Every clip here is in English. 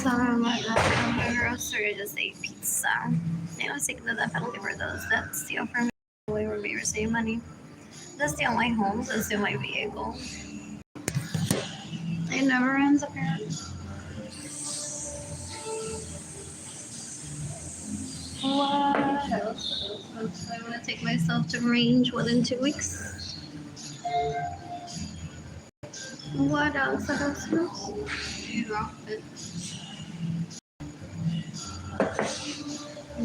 So I'm at the grocery, just ate pizza. I was sick of that penalty for those that steal from me. We will be receiving money. They steal my home, they steal my vehicle. It never ends apparently. What else? I want to take myself to range within 2 weeks. What else? What else?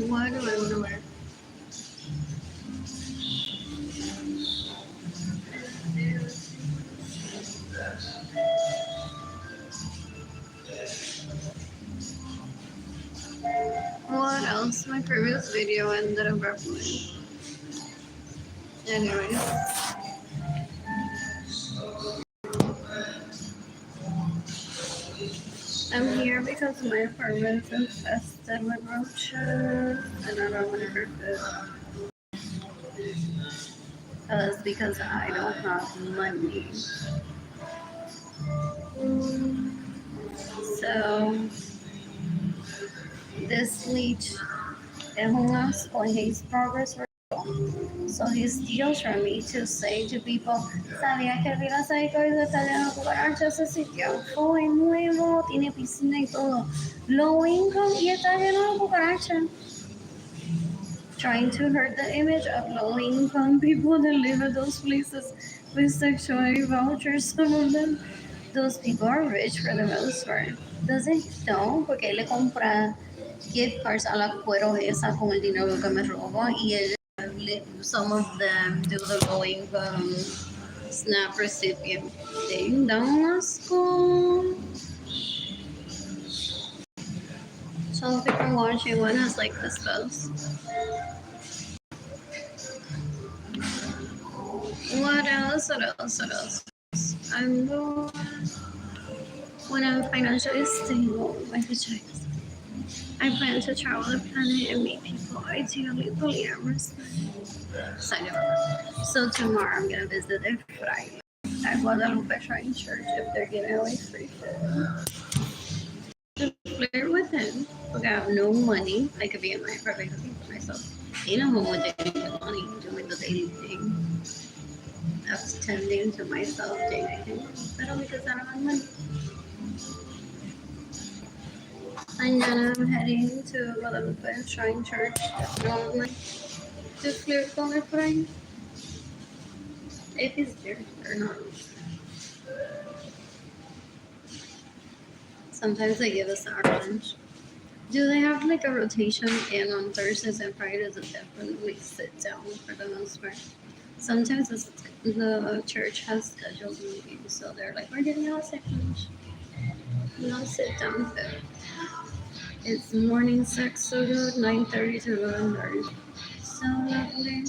What do I want to wear? What else? My previous video ended abruptly. Anyways. I'm here because my apartment's infested with roaches and I don't want to hurt it. That's because I don't have money. So this leech es his progress. So he steals from me to say to people, sabía que el Sádico está lleno de cucarachas ese sitio. Fue nuevo, tiene piscina y todo. Low income y está lleno de cucarachas. Trying to hurt the image of low income people that live in those places with sexuality vouchers. Some of them, those people are rich for the most part. Doesn't he know? Porque él le compra gift cards a la cuero esa con el dinero que me robo y él, some of them do the low income SNAP recipient thing. That's cool. So people watching one has like this post. What else? I'm going when I'm financially stable, my future. I plan to travel the planet and meet people, ideally polyamorous. So tomorrow I'm gonna visit a Friday at Guadalupe Shrine Church if they're giving away free food. To flirt with him, because I have no money. I could be in my apartment cooking for myself. You know how much I need money doing the dating thing. That's tending to myself dating. But only because I don't have money. And then I'm heading to Guadalupe Shrine Church normally to flirt con el friend. If he's there or not. Sometimes they give us our lunch. Do they have like a rotation in on Thursdays and Fridays? It definitely sit down for the most part. Sometimes the church has scheduled meetings, so they're like, we're giving out a second lunch. No sit down food. It's morning sex so good, 9:30 to 11:30. So lovely.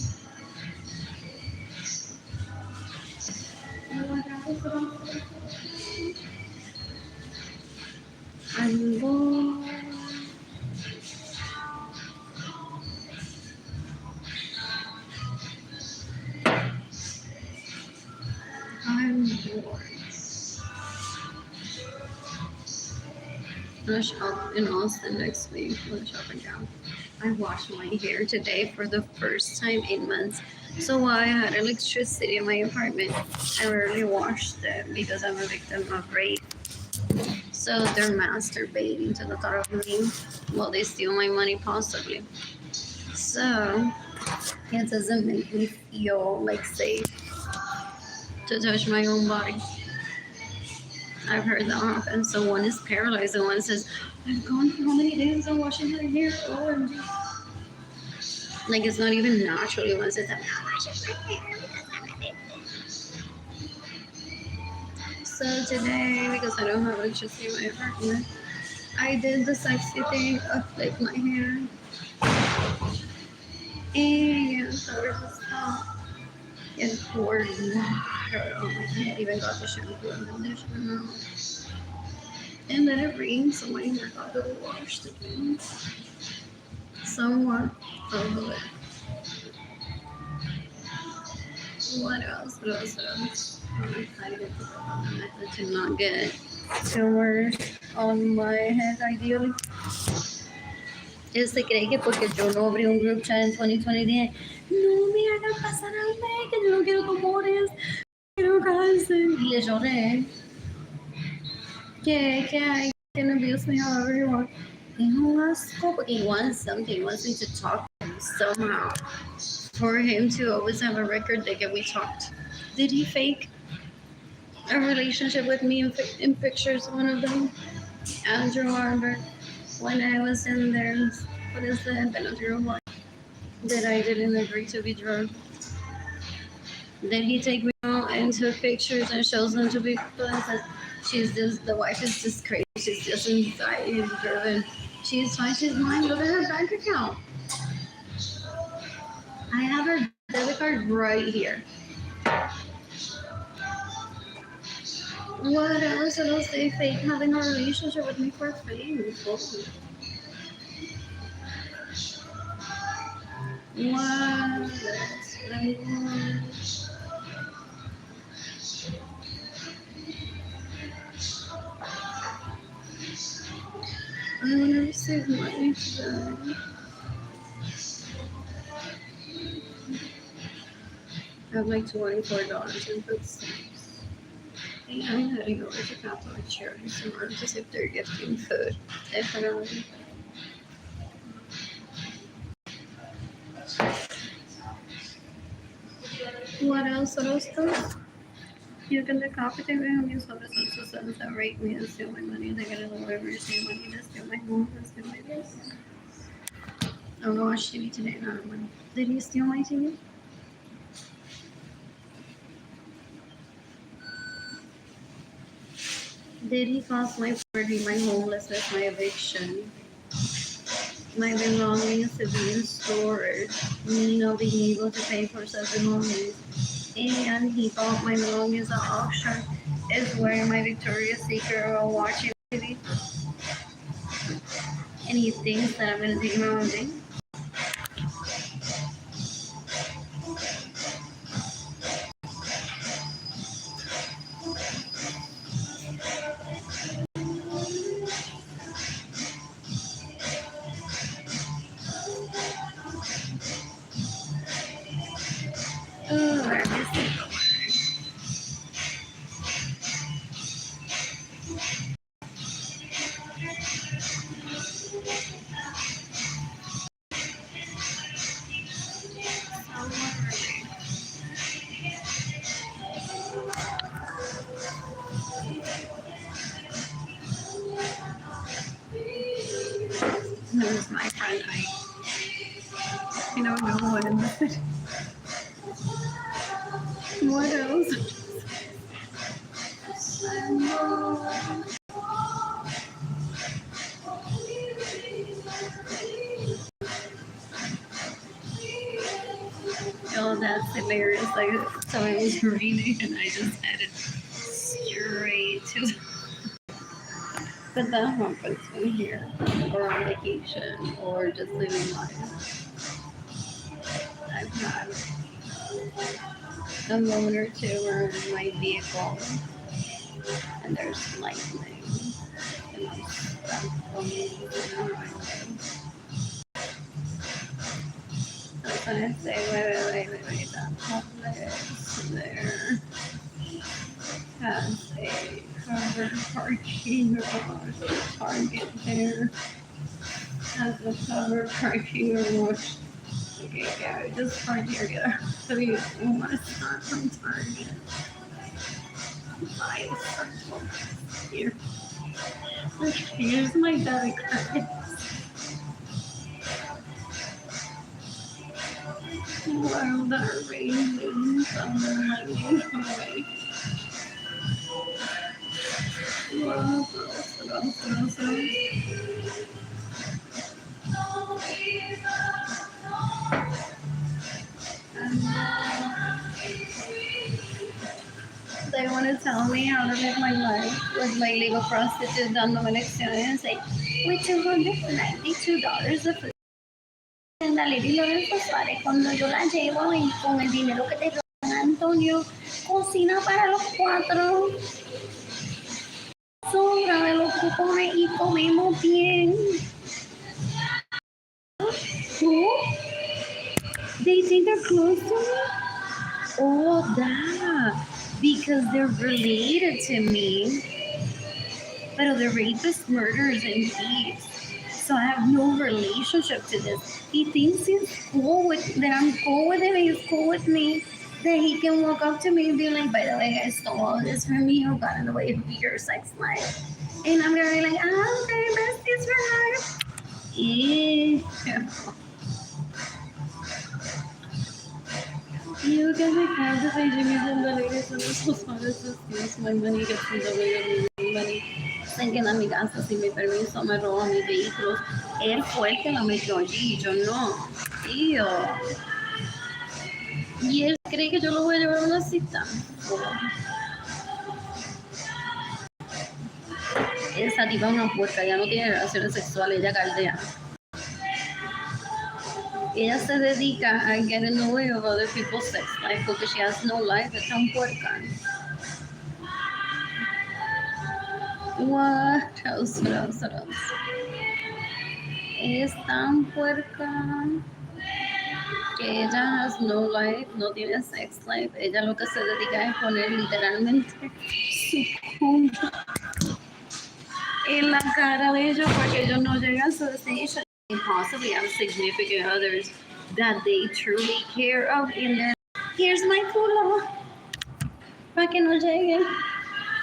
I'm bored. I'm bored. I'm gonna shop in Austin next week. I'm gonna shop and gown. I washed my hair today for the first time in months. So while I had electricity in my apartment, I rarely washed it because I'm a victim of rape. So they're masturbating to the thought of me. Well, they steal my money possibly. So it doesn't make me feel like safe to touch my own body. I've heard that happen. So one is paralyzed and one says, I've gone for how many days I'm washing my hair. OMG. Like it's not even naturally one says, I'm not washing my hair. So today, because I don't have electricity in my apartment, I did the sexy thing of flick my hair. And so we're just and poured water on my head. Even got the shampoo and conditioner. And let it rain so my hair got a little washed again. Somewhat of it. What else? What else? I'm excited to not get tumors on my head ideally. Se cree que porque yo no abrí un group chat en 2020 dije, no me hagan pasar hambre, que yo no quiero tumores, quiero cáncer. Y le lloré. Que I can abuse me however you want. Tengo asco porque he wants something. He wants me to talk to him somehow. For him to always have a record that we talked. Did he fake a relationship with me in pictures? One of them, Andrew Arber, when I was in there, what is the Benadryl one that I didn't agree to be drugged? Then he take me out and took pictures and shows them to people and says, the wife is just crazy. She's just anxiety driven. She's fine. She's mine. Look at her bank account. I have her debit card right here. What else? They fake having a relationship with me for fame. What else? I want to receive money today. I have like $24 in food stamps. And I'm heading over to Catholic Charities in order to see if they're gifting food. If I don't. What else? You can decapitate me on your social systems that rape me and steal my money. They get a little over steal money to steal my home and steal my this. I'm gonna watch TV today. Not money. Did he steal my TV? Did he cause my poverty, my homelessness, my eviction, my belongings to be in storage, me not being able to pay for such belongings, and he thought my belongings at auction is wearing my Victoria's Secret while watching TV, and he thinks that I'm gonna take him out on a date. This is my friend. I don't know what in this. What else? Oh, that's hilarious. Like, someone was reading and I just added straight to. But that happens when here, or on vacation, or just living life. I've had a moment or two where in my vehicle and there's lightning and I'm stuck on the highway. That's when I say, wait, that place there. has a covered parking garage. Target there has a covered parking garage. Okay, yeah, just park here. Get out. So you want to start from Target. Buy something here. Here's my debit card. While the raisins on the money away. They want to tell me how to live my life with my legal prostitute dándome lecciones like, with $292 of food. En la Arlene Lorenzo cuando yo la llevo y con el dinero que te dan Antonio, cocina para los 4. Sobra de los cupones y comemos bien. Who? They think they're close to me? Oh, that. Because they're related to me. But they're rapists, murderers, and thieves. So I have no relationship to this. He thinks he's cool with that I'm cool with him, he's cool with me. That he can walk up to me and be like, by the way, I stole all this from you, got in the way of your sex life. And I'm gonna be like, okay, besties for life. Ew. You guys have to say Jimmy's in the latest and so far as to steals my money, gets in the way of my money. Sé a mi casa sin mi permiso me roba mis vehículos. Él fue el que la metió allí, yo no. Tío. Y él cree que yo lo voy a llevar a una cita. Esa tipa es una puerca, ya no tiene relaciones sexuales, ella caldea. Ella se dedica a get in the way of other people's sex life because she has no life, es tan puerca. What else? Es tan puerca que ella has no life, no tiene sex life. Ella lo que se dedica es poner literalmente su punto en la cara de ellos para que ellos no lleguen a su destination and possibly have significant others that they truly care of in their. Here's my culo para que no lleguen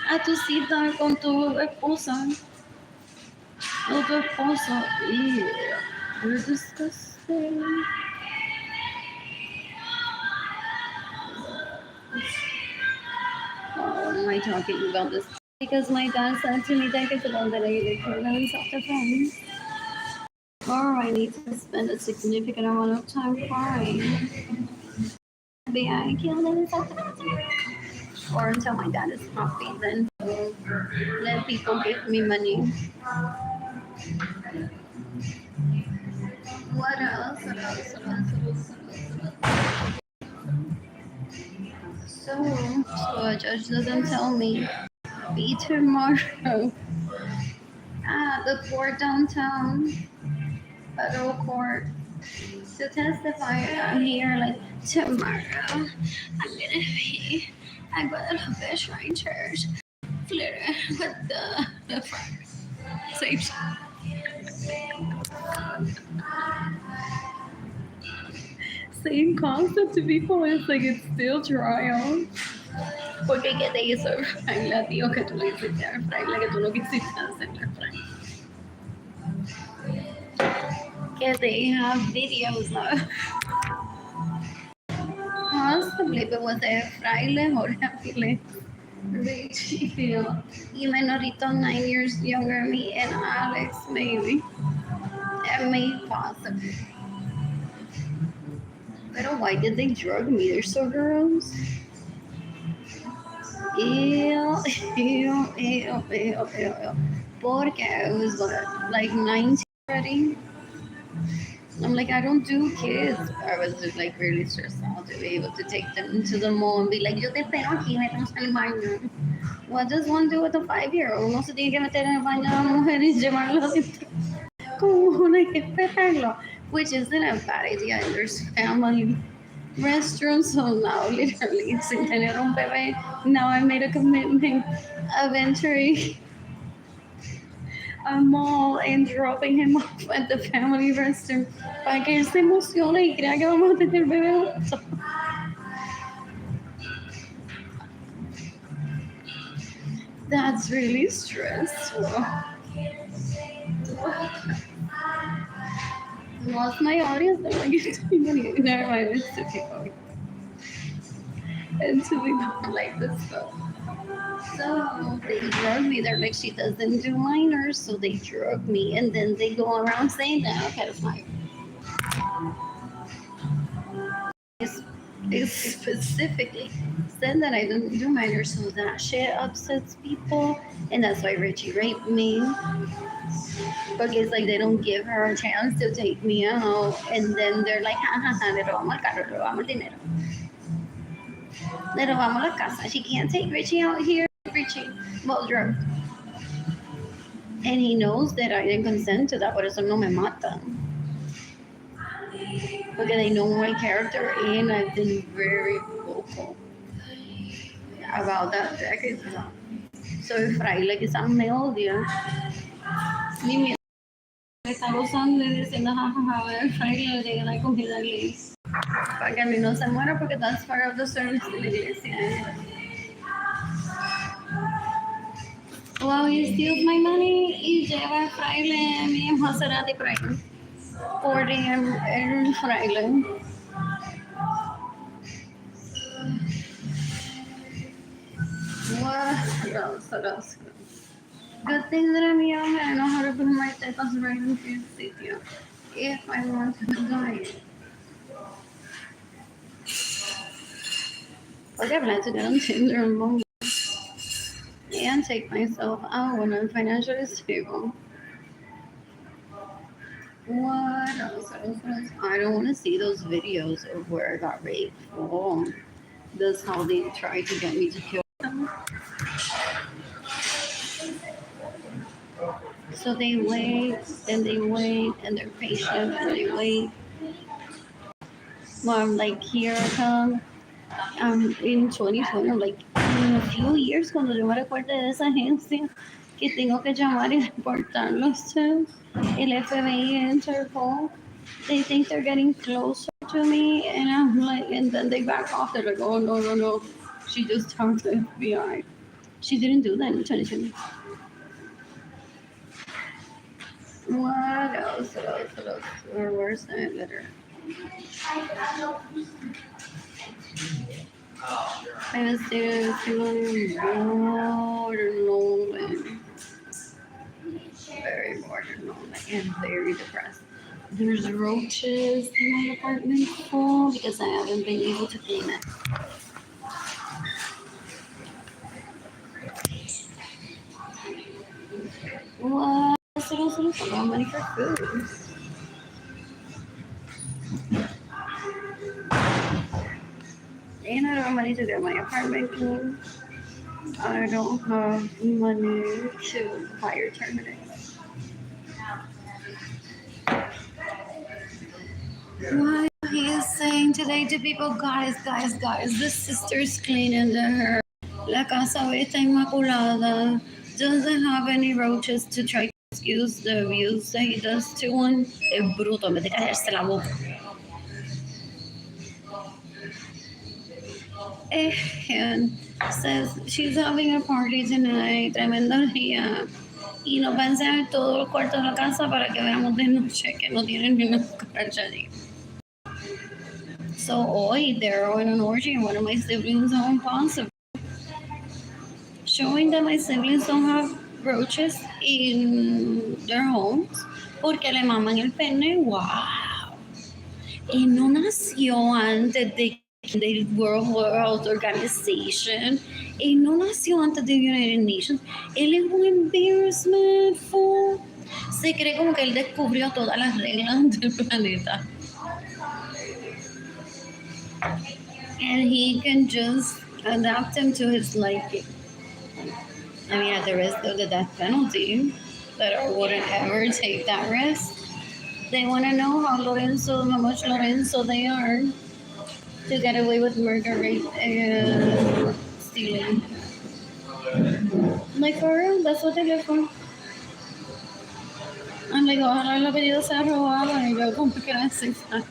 a tu cita con tu esposa o tu esposo. Ew, you're disgusting. Why am I talking about this? Because my dad said to me decades ago that I either kill them in self-defense or I need to spend a significant amount of time crying. Maybe I kill them in self-defense. Or until my dad is happy, then let people give me money. What else? So a judge doesn't tell me. Be tomorrow at the court downtown, federal court, to testify. I'm here like tomorrow. I'm gonna be at Guadalupe Shrine Church, flirting with the fire. Same concept to people, it's like it's still trial. Porque que te hizo el fraile, tío, que tú le hiciste al fraile, que tú no quisiste hacerle al fraile. Que they have videos of. Possibly, but was it fraile or Jorge Rich, y Menorito 9 years younger than me, and Alex, maybe. That may possibly. But why did they drug me? They're so gross. Ew. Porque I was like 19 already. I'm like, I don't do kids. I was just like really stressed out to be able to take them to the mall and be like, yo te espero aquí, metemos al baño. What does one do with a 5-year-old? Uno se tiene que meter en el baño de la mujer y llevarlo adentro. Como uno hay que esperarlo. Which isn't a bad idea. There's family restroom. So now, literally, sin tener un bebé, now I made a commitment of entering a mall and dropping him off at the family restroom para que él se emocione y crea que vamos a tener bebé juntos. That's really stressful. Lost my audience. I'm like, never mind. It's to people. And to people like this stuff. So they drug me. They're like, she doesn't do minors, so they drug me, and then they go around saying that I'm pedophile. It specifically said that I don't do minors, so that shit upsets people, and that's why Richie raped me. Because it's like they don't give her a chance to take me out, and then they're like, ja, ja, ja, le robamos el carro, le robamos el dinero, le robamos la casa. She can't take Richie out here. Richie, well drugged. And he knows that I didn't consent to that, por eso no me mata. Because they know my character, and I've been very vocal about that decades ago. So el fraile quizás me odia. Ni me está gozando y diciendo, jajaja, el fraile le llega la comida a la iglesia. Para que a mí no se muera, porque that's part of the service de la iglesia. Well, he steals my money y lleva el fraile mi Maserati por ahí. Boarding el fraile. What else? Good thing that I'm young and I know how to put my tetas right in the sitio if I want to die. Like I plan to get on Tinder and Bumble and take myself out when I'm financially stable. What else? I don't want to see those videos of where I got raped. Oh, that's how they try to get me to kill them. So they wait, and they're patient, and they wait. Well, I'm like, here I come. In 2020, I'm like, in a few years, cuando yo me recuerde de esa agencia, que tengo que llamar y reportarlos to el FBI, Interpol, they think they're getting closer to me, and I'm like, and then they back off. They're like, oh no, she just talked to the FBI. She didn't do that in 2020. What else? Where's that letter? I was feeling bored and lonely. Very bored and lonely and very depressed. There's roaches in my apartment full because I haven't been able to clean it. What? I got money for food. And I don't have money to get my apartment clean. I don't have money to hire terminates. Why he is saying today to people, guys, the sister's cleaning her. La casa está inmaculada. Doesn't have any roaches to try to excuse the abuse that he does to one. Es bruto, en vez de callarse la boca. And says she's having a party tonight, tremenda día. Y nos va a enseñar todo el cuarto de la casa para que veamos de noche que no tienen ni una cucaracha allí. So hoy they're on an orgy and one of my siblings home possible. Showing that my siblings don't have roaches in their homes porque le maman el pene. Wow. Y no nació antes de the World Health Organization. Él no nació antes de United Nations. Él es un embarrassment fool. Se cree como que él descubrió todas las reglas del planeta. And he can just adapt them to his liking. I mean, at the risk of the death penalty, but I wouldn't ever take that risk. They want to know how much Lorenzo they are. to get away with murder rape and stealing. Like for real, that's what they live for. I'm like, ojalá el apellido sea robado y yo como que no exista.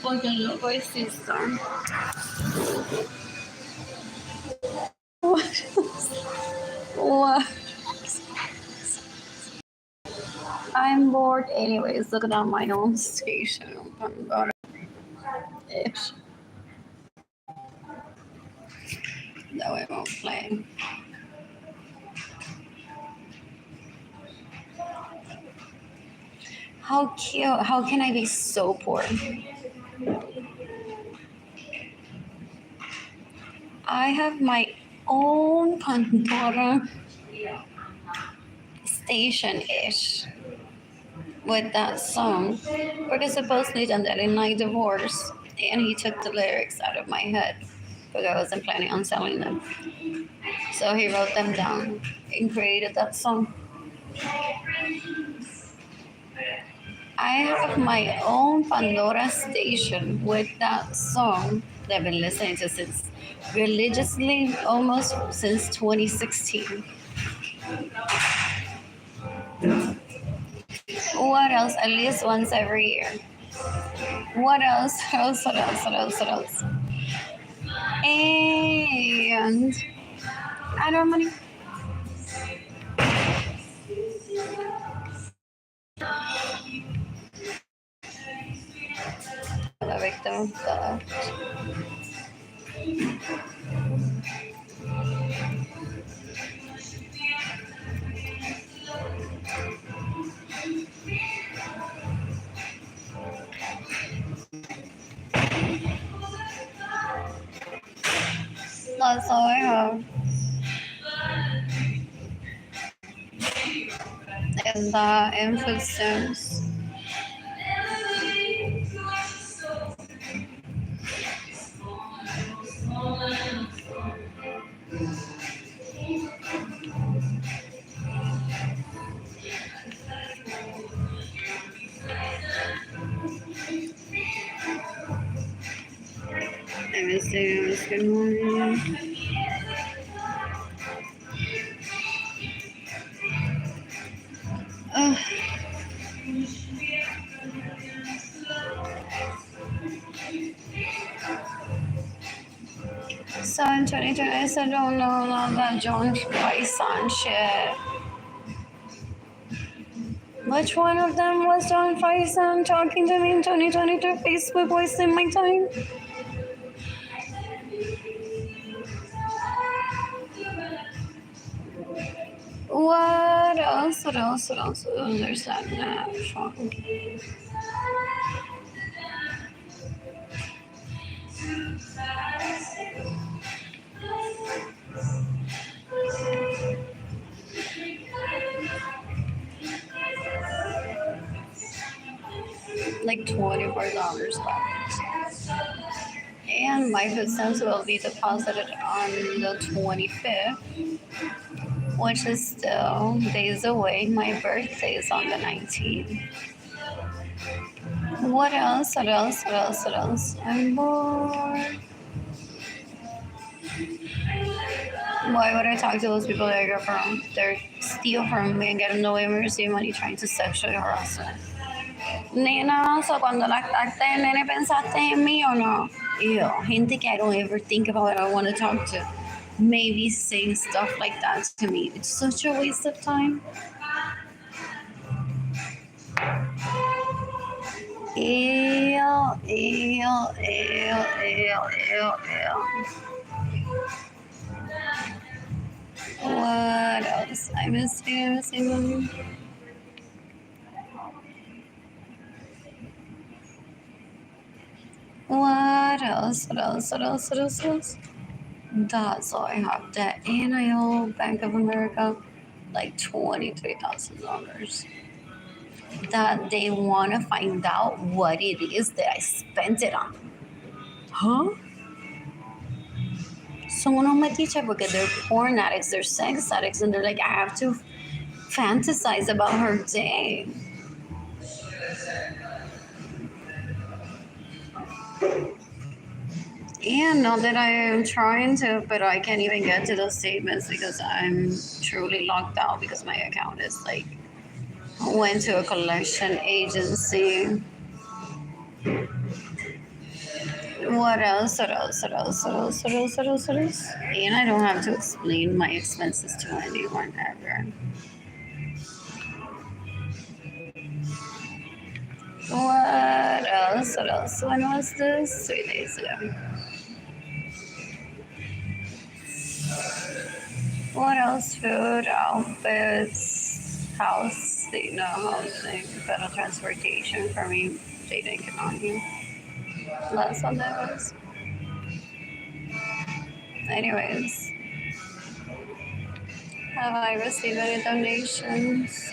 Porque el loco exista. What? What? I'm bored anyways. Look at my own station. Ish. That way I won't play. How cute. How can I be so poor? I have my own Pandora station-ish with that song. Because supposedly done that in my divorce and he took the lyrics out of my head because I wasn't planning on selling them. So he wrote them down and created that song. I have my own Pandora station with that song that I've been listening to since religiously almost since 2016. What else? At least once every year. What else? What else? What else? What else? What else? And I don't know. La victim. That's all I have. And that and food stamps. Let me see. Good morning. Oh. So in 2020, I said, oh no, not that John Faison shit. Which one of them was John Faison talking to me in 2022? Facebook wasting my time? What else? What else? What else? Oh, there's that song. Like $24 left. And my food stamps will be deposited on the 25th, which is still days away. My birthday is on the 19th. What else? What else? What else? What else? I'm bored. Why would I talk to those people that I get from? They're steal from me and get in the way and receive money trying to sexually harass me. Nena, so cuando lactaste, nene, pensaste en mí o no? Ew, gente que I don't ever think about I want to talk to. Maybe saying stuff like that to me. It's such a waste of time. Ew. What else? I miss them. What else? What else? What else? What else? What else? That's all I have. That and I owe Bank of America like $23,000. That they want to find out what it is that I spent it on. Huh? So uno me teacher because they're porn addicts, they're sex addicts, and they're like, I have to fantasize about her day. And not that I am trying to, but I can't even get to those statements because I'm truly locked out because my account is like went to a collection agency. What else? What else? What else? What else? What else? What else? What else? And I don't have to explain my expenses to anyone ever. What else? What else? When was this? 3 days ago. What else? Food, outfits, house, housing, better transportation for me. They didn't get on here. Last one that was. Anyways, have I received any donations?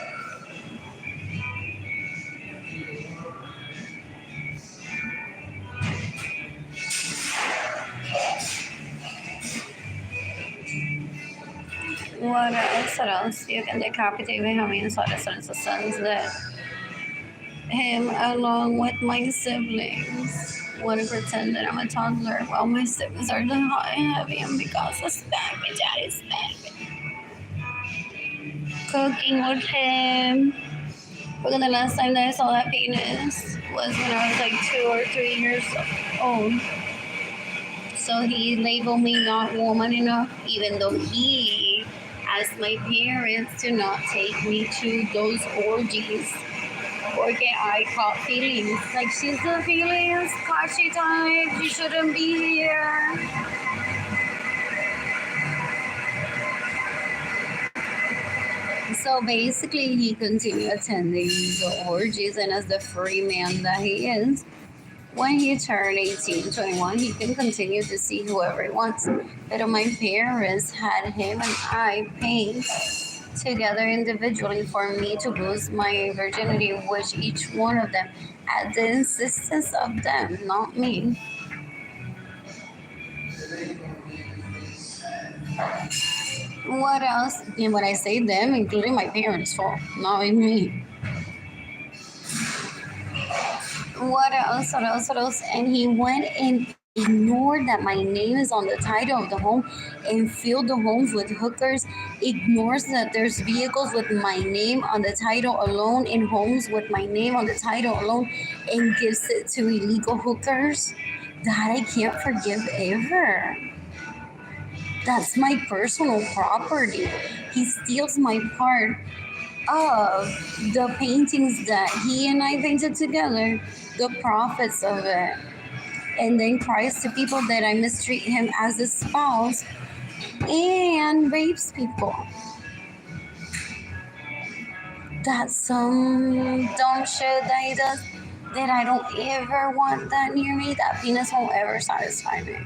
What else? What else? You can decapitate me. How many sons that him along with my siblings want to pretend that I'm a toddler while my siblings are the hot and heavy and because I spank me, daddy spank me. Cooking with him. Because the last time that I saw that penis was when I was like 2 or 3 years old. So he labeled me not woman enough, even though he asked my parents to not take me to those orgies. Porque I caught feelings. Like, she's the feelings, catchy type, you shouldn't be here. So basically, he continued attending the orgies, and as the free man that he is, when he turned 18, 21, he can continue to see whoever he wants. But my parents had him and I paid together individually for me to lose my virginity, which each one of them, at the insistence of them, not me. What else? And when I say them, including my parents' fault, not me. What else? What else? What else? And he went and ignored that my name is on the title of the home and filled the homes with hookers, ignores that there's vehicles with my name on the title alone in homes with my name on the title alone and gives it to illegal hookers. That I can't forgive ever. That's my personal property. He steals my part of the paintings that he and I painted together, the profits of it, and then cries to people that I mistreat him as a spouse and rapes people. That's some dumb shit that he does that I don't ever want that near me. That penis won't ever satisfy me.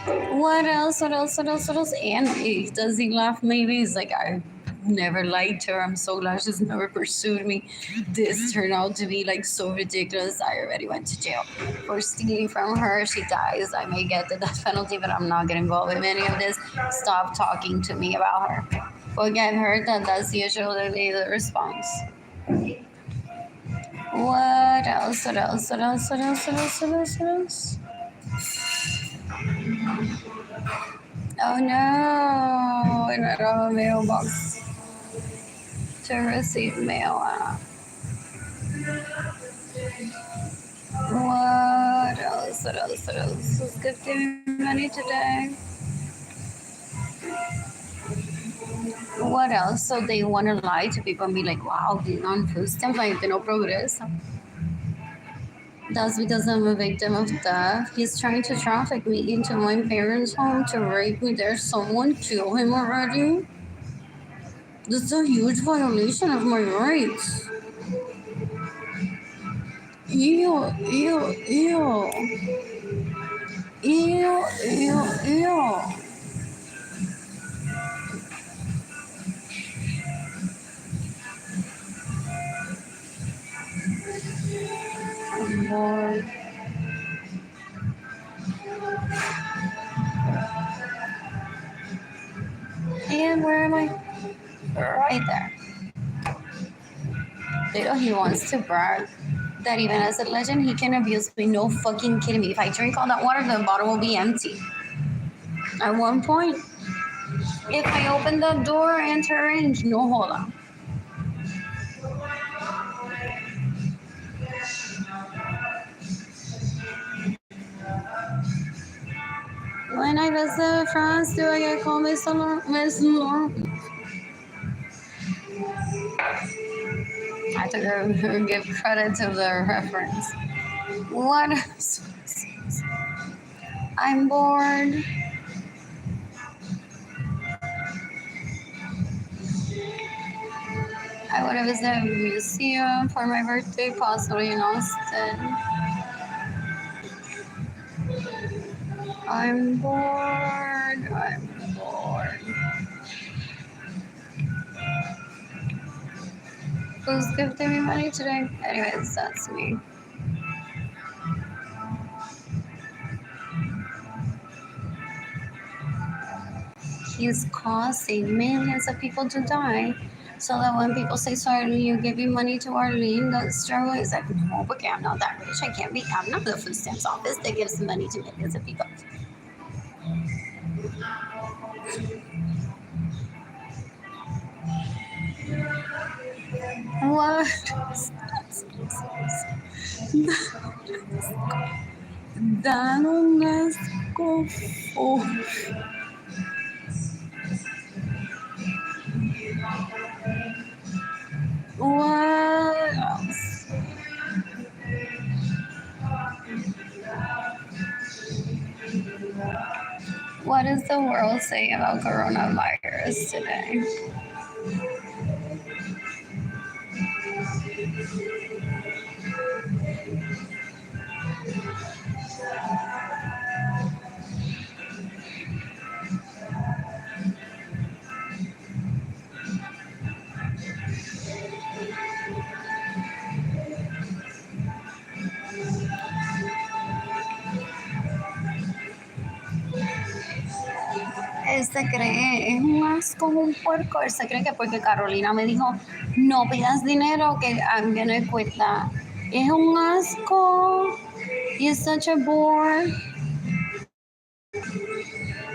What else? What else? What else? What else? And does he laugh? Maybe he's like, I never liked her. I'm so glad she's never pursued me. This turned out to be like so ridiculous. I already went to jail for stealing from her. She dies. I may get the death penalty, but I'm not getting involved in any of this. Stop talking to me about her. Forget her. That's usually the response. What else? What else? What else? What else? What else? What else? What else? Oh no! I don't have a mailbox to receive mail at. What else? What else? What else? Who's gifting me money today? What else? So they want to lie to people and be like, wow, the non-food like no progreso. That's because I'm a victim of theft. He's trying to traffic me into my parents' home to rape me. There's someone kill him already. This is a huge violation of my rights. Ew, ew, ew. Ew, ew, ew. Oh, Lord. And where am I? Right there. Little he wants to brag. that even as a legend, he can abuse me. No fucking kidding me. If I drink all that water, the bottle will be empty. At one point, if I open the door and enter in, no, hold on. When I visit France, do I get called Miss Lauren? I have to give credit to the reference. What? I'm bored. I want to visit a museum for my birthday, possibly in Austin. I'm bored. I'm bored. Who's gifting me money today? Anyways, that's me. He's causing millions of people to die. So that when people say, sorry, you giving money to Arlene, the struggle is like, no, okay, I'm not that rich. I'm not the food stamps office that gives money to millions of people. What? Dan un asco. What else? What is the world saying about coronavirus today? Él se cree, es un asco, un puerco. Él se cree que porque Carolina me dijo, no pidas dinero, que I'm gonna quit that. Es un asco. He's such a bore.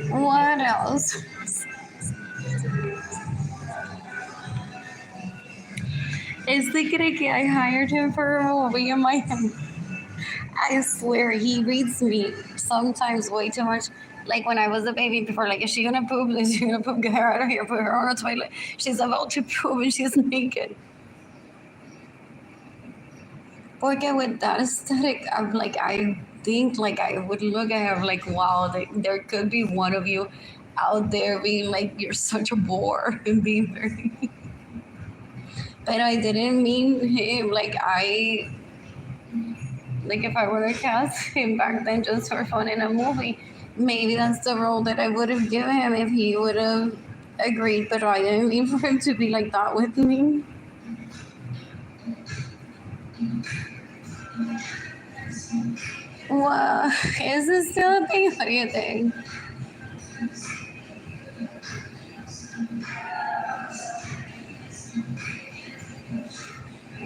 What else? Él se cree que I hired him for a movie in my head. I swear, he reads me sometimes way too much. Like when I was a baby before, like, is she gonna poop? Is she gonna poop? Get her out of here, put her on a toilet. She's about to poop and she's naked. Porque with that aesthetic, I'm like, I think like I would look at her like, wow, there could be one of you out there being like, you're such a bore and being very. But I didn't mean him. Like if I were to cast him back then just for fun in a movie, maybe that's the role that I would have given him if he would have agreed. But I didn't mean for him to be like that with me. Well, is this still a thing? What do you think?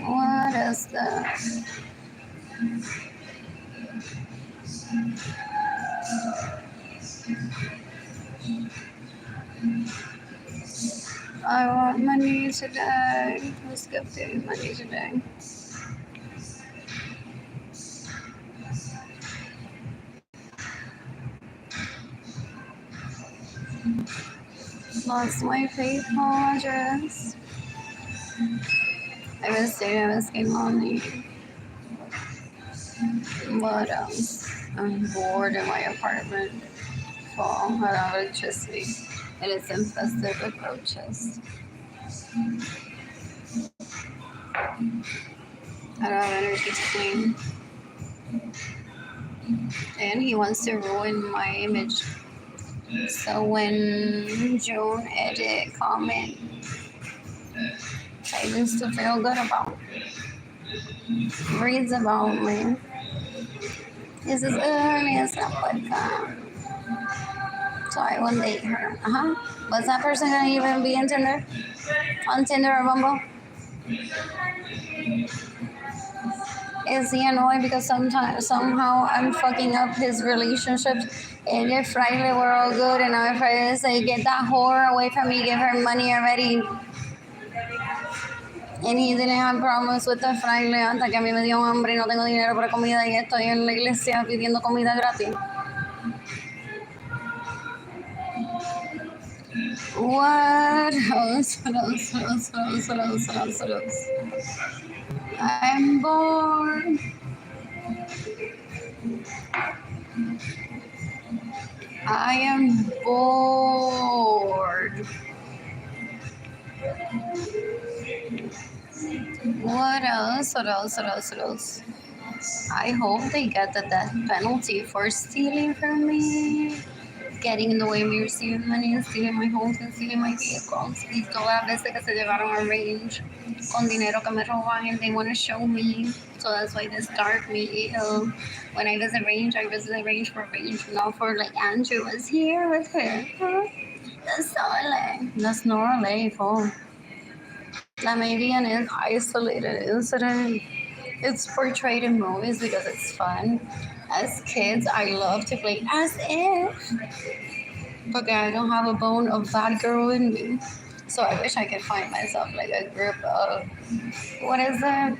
What is that? I want money today. Who's gifting money today? Lost my PayPal address. I was getting money. What else? I'm bored in my apartment. Fall. I don't have electricity. And it's infested with roaches. I don't have energy to clean. And he wants to ruin my image. So when June edit comment, I used to feel good about, reads about me. This is early stuff like that. So I won't date her. Was that person gonna even be in Tinder? On Tinder or Bumble? Is he annoyed because sometimes somehow I'm fucking up his relationships? And if Friday were all good, and now if Friday say, get that whore away from me, give her money already. And he didn't have problems with the fraile hasta que a mí me dio hambre y no tengo dinero para comida y estoy en la iglesia pidiendo comida gratis. What else? I'm bored. I am bored. What else? I hope they get the death penalty for stealing from me. Getting in the way of me receiving money and stealing my homes and stealing my vehicles. Y todas las veces que se llevaron a range con dinero que me roban and they want to show me. So that's why they start me. When I visit range for range, not for like Andrew was here with her. Huh? That's so LA. That's not LA, fool. That may be an isolated incident. It's portrayed in movies because it's fun. As kids, I love to play as if, but I don't have a bone of that girl in me. So I wish I could find myself like a group of, what is that?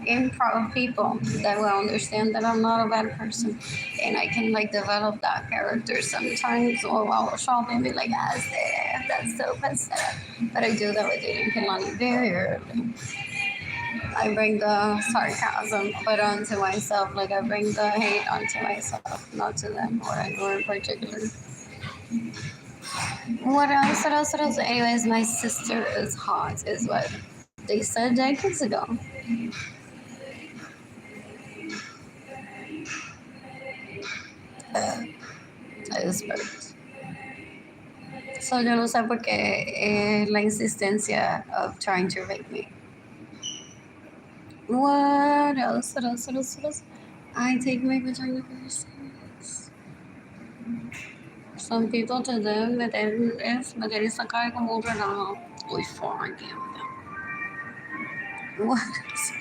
Improv people that will understand that I'm not a bad person. And I can like develop that character sometimes while shopping and be like, as if, that's so pathetic. But I do that with dating Kilani very early. I bring the sarcasm, but onto myself. Like I bring the hate onto myself, not to them or anyone in particular. What else? Anyways, my sister is hot, is what they said decades ago. Es perfect. So yo no sé por qué la insistencia of trying to rape me. What else? I take my vagina very serious. Some people to them meter y sacar como un relajo. Uy, fuck them. What else?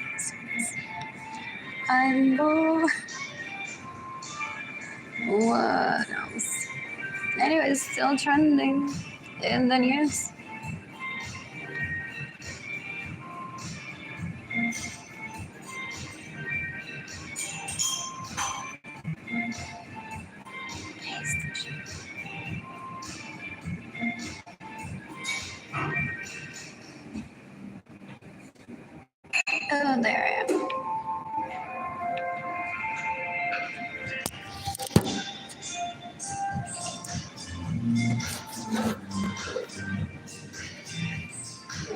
I'm bored. What else? Anyway, it's still trending in the news. Oh, there I am.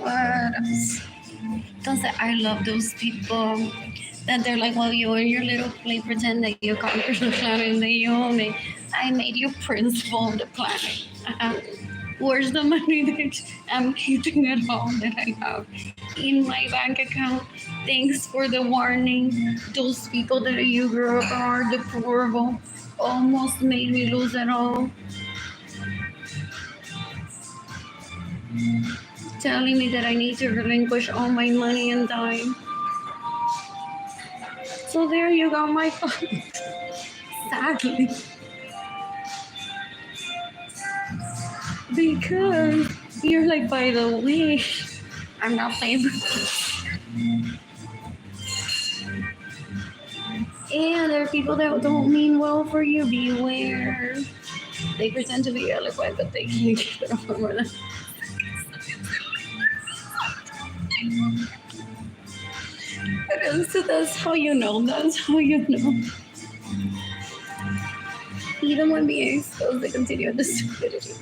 What else? I love those people that they're like, well, you and your little play pretend that you conquered the planet and that you own it. I made you principal of the planet. Where's the money that I'm keeping at home that I have in my bank account? Thanks for the warning. Those people that you grew up are deplorable. Almost made me lose it all. Telling me that I need to relinquish all my money and time. So there you go, my phone. Sadly. Because you're like, by the way, I'm not playing. And there are people that don't mean well for you. Beware. They pretend to be eloquent, but they can't keep it on more than. So that's how you know. That's how you know. Even when being exposed, they continue the stupidity.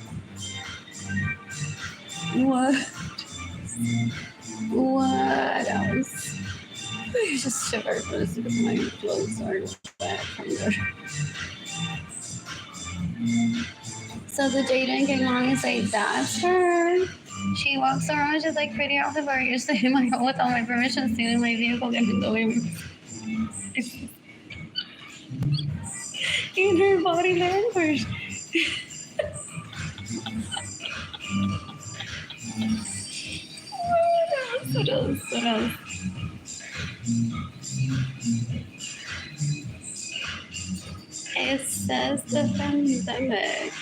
What? What else? I just shivered because my clothes are back from there. So the Jaden came along and said, that's her. She walks around, she's like pretty off the bar. You're staying in my home without my permission, stealing my vehicle, getting the way. In her body language. What else? It says the pandemic.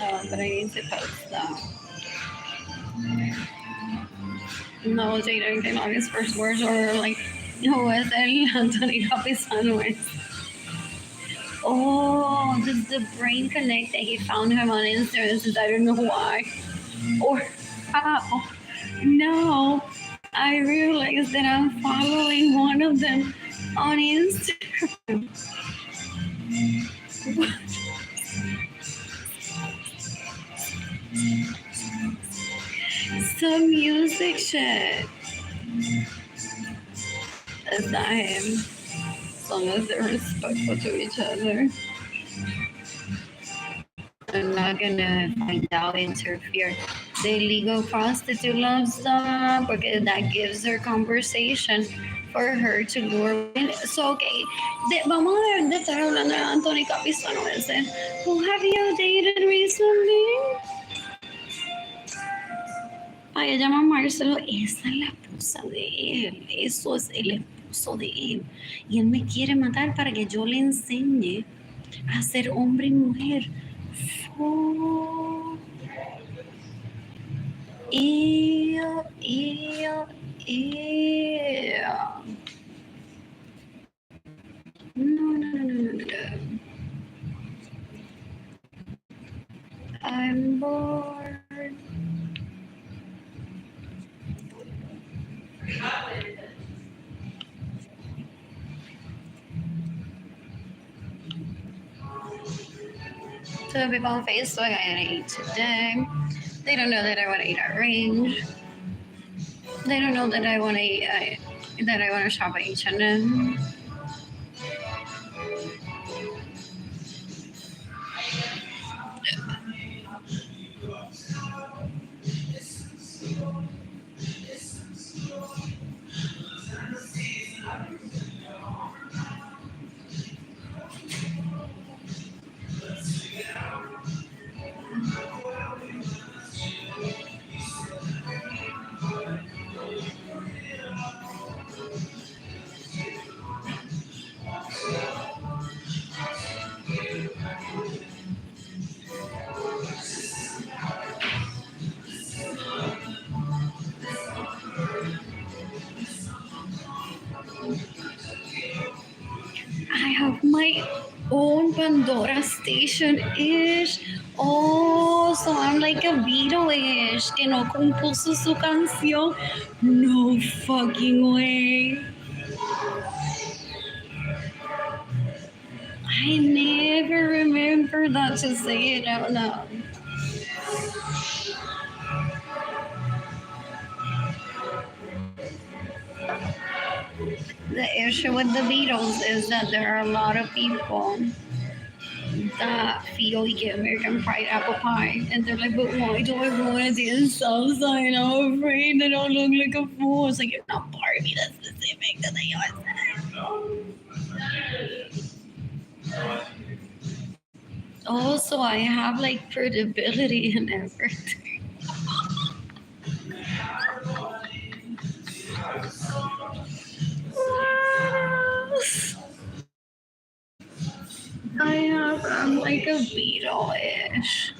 Oh, but I need to post that. No, Jaden came on his first words were like, who es el Anthony Capisano es. Oh, does the brain connect that he found him on Instagram? Since I don't know why. Or how. No, I realized that I'm following one of them on Instagram. Some music shit. That's not him. As long as they're respectful to each other. I'm not gonna find out, interfere. The illegal prostitute loves them because that gives her conversation for her to lure in. So, okay, vamos a estar hablando de Anthony Capisano ese. Who have you dated recently? Ay, ella llama Marcelo. Esa es la esposa de él. Eso es el esposo de él. Y él me quiere matar para que yo le enseñe a ser hombre y mujer. Oh. Ew, ew, ew. No. I'm bored. To the people on Facebook, I had to eat today. They don't know that I want to eat at range. They don't know that I want to eat that I want to shop at H&M. I have my own Pandora station-ish. Oh, so I'm like a Beatle-ish que no compuso su canción. No fucking way. I never remember that to say it out loud. The issue with the Beatles is that there are a lot of people that feel you get American Pride apple pie, and they're like, but why do I want to dance outside? I'm afraid that I'll look like a fool. It's like, you're not Barbie, that's specific to the USA. Also, I have like credibility and everything. I'm like a Beatle-ish.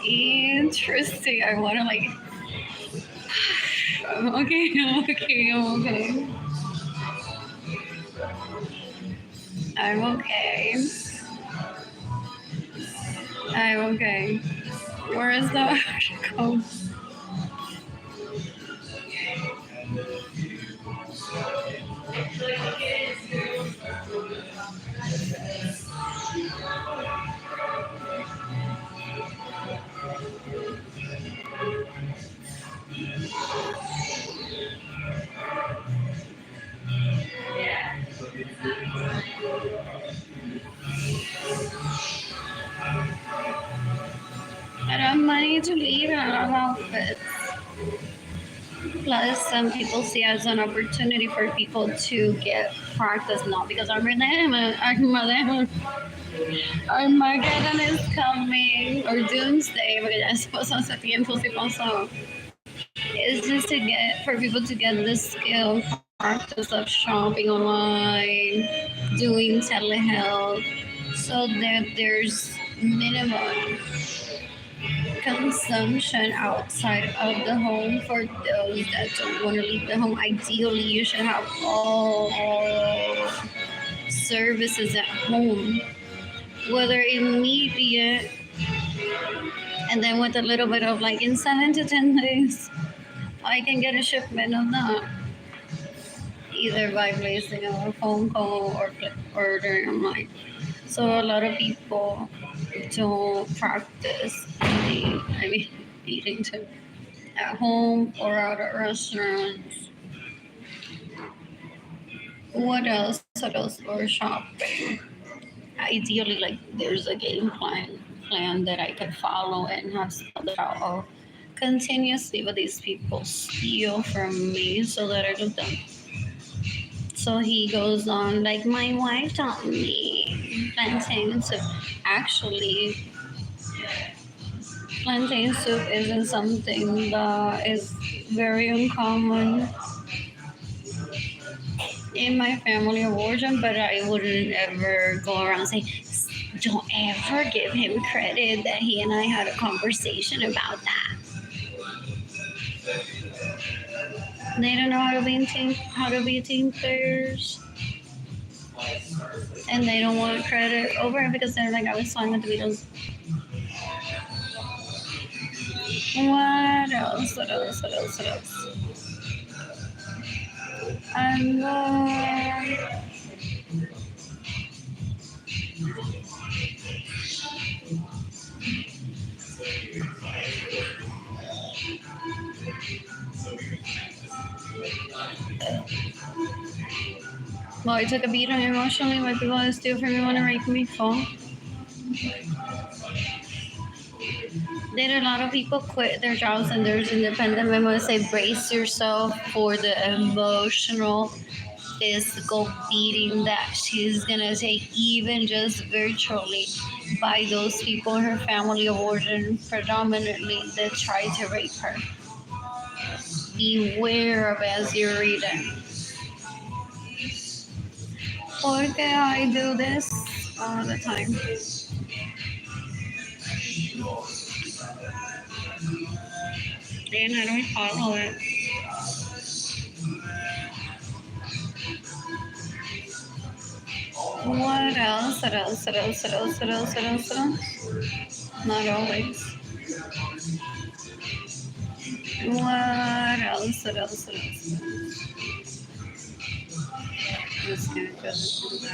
Interesting. I want to like. Okay. I'm okay. Where is the article? I don't have money to leave and I don't have outfits. Plus, some people see as an opportunity for people to get practice now because Armageddon is coming or Doomsday, porque ya se pasó hace tiempo, se pasó. It's just to get for people to get the skill practice of shopping online, doing telehealth, so that there's minimum consumption outside of the home for those that don't want to leave the home. Ideally, you should have all services at home, whether immediate and then with a little bit of like in 7 to 10 days, I can get a shipment of that either by placing a phone call or ordering online. So a lot of people don't practice eating too at home or out at restaurants. What else? What else? Or shopping. Ideally, like there's a game plan that I could follow and have spelled it out of continuously, but these people steal from me so that I don't them. So he goes on like my wife taught me plantain soup. Actually, plantain soup isn't something that is very uncommon in my family of origin, but I wouldn't ever go around saying, don't ever give him credit that he and I had a conversation about that. They don't know how to be team players, and they don't want credit over it because they're like, I was fine with the Beatles. What else? What else? What else? What else? And well, I took a beating emotionally. Why people always do for me want to rape me? Phone. Did a lot of people quit their jobs and there's independent women say brace yourself for the emotional physical beating that she's gonna take even just virtually by those people in her family of origin predominantly that try to rape her. Beware of as you're reading. Porque I do this all the time. And I don't follow it. What else? What else? What else? What else? What else? What else? What else? Not always. What else? What else? What else? Just gonna go to the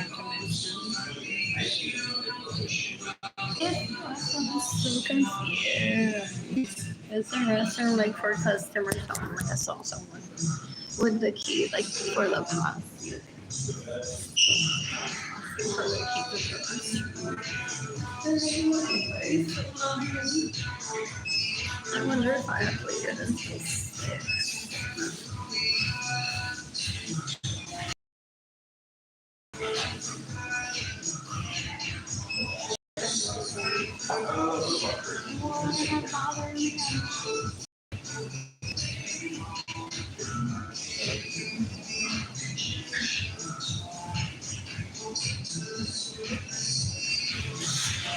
I'm so confused. It's a restaurant like for customers. Someone like I saw someone with the key like for the pass. For the key to the restaurant. I wonder if I have played it until 6.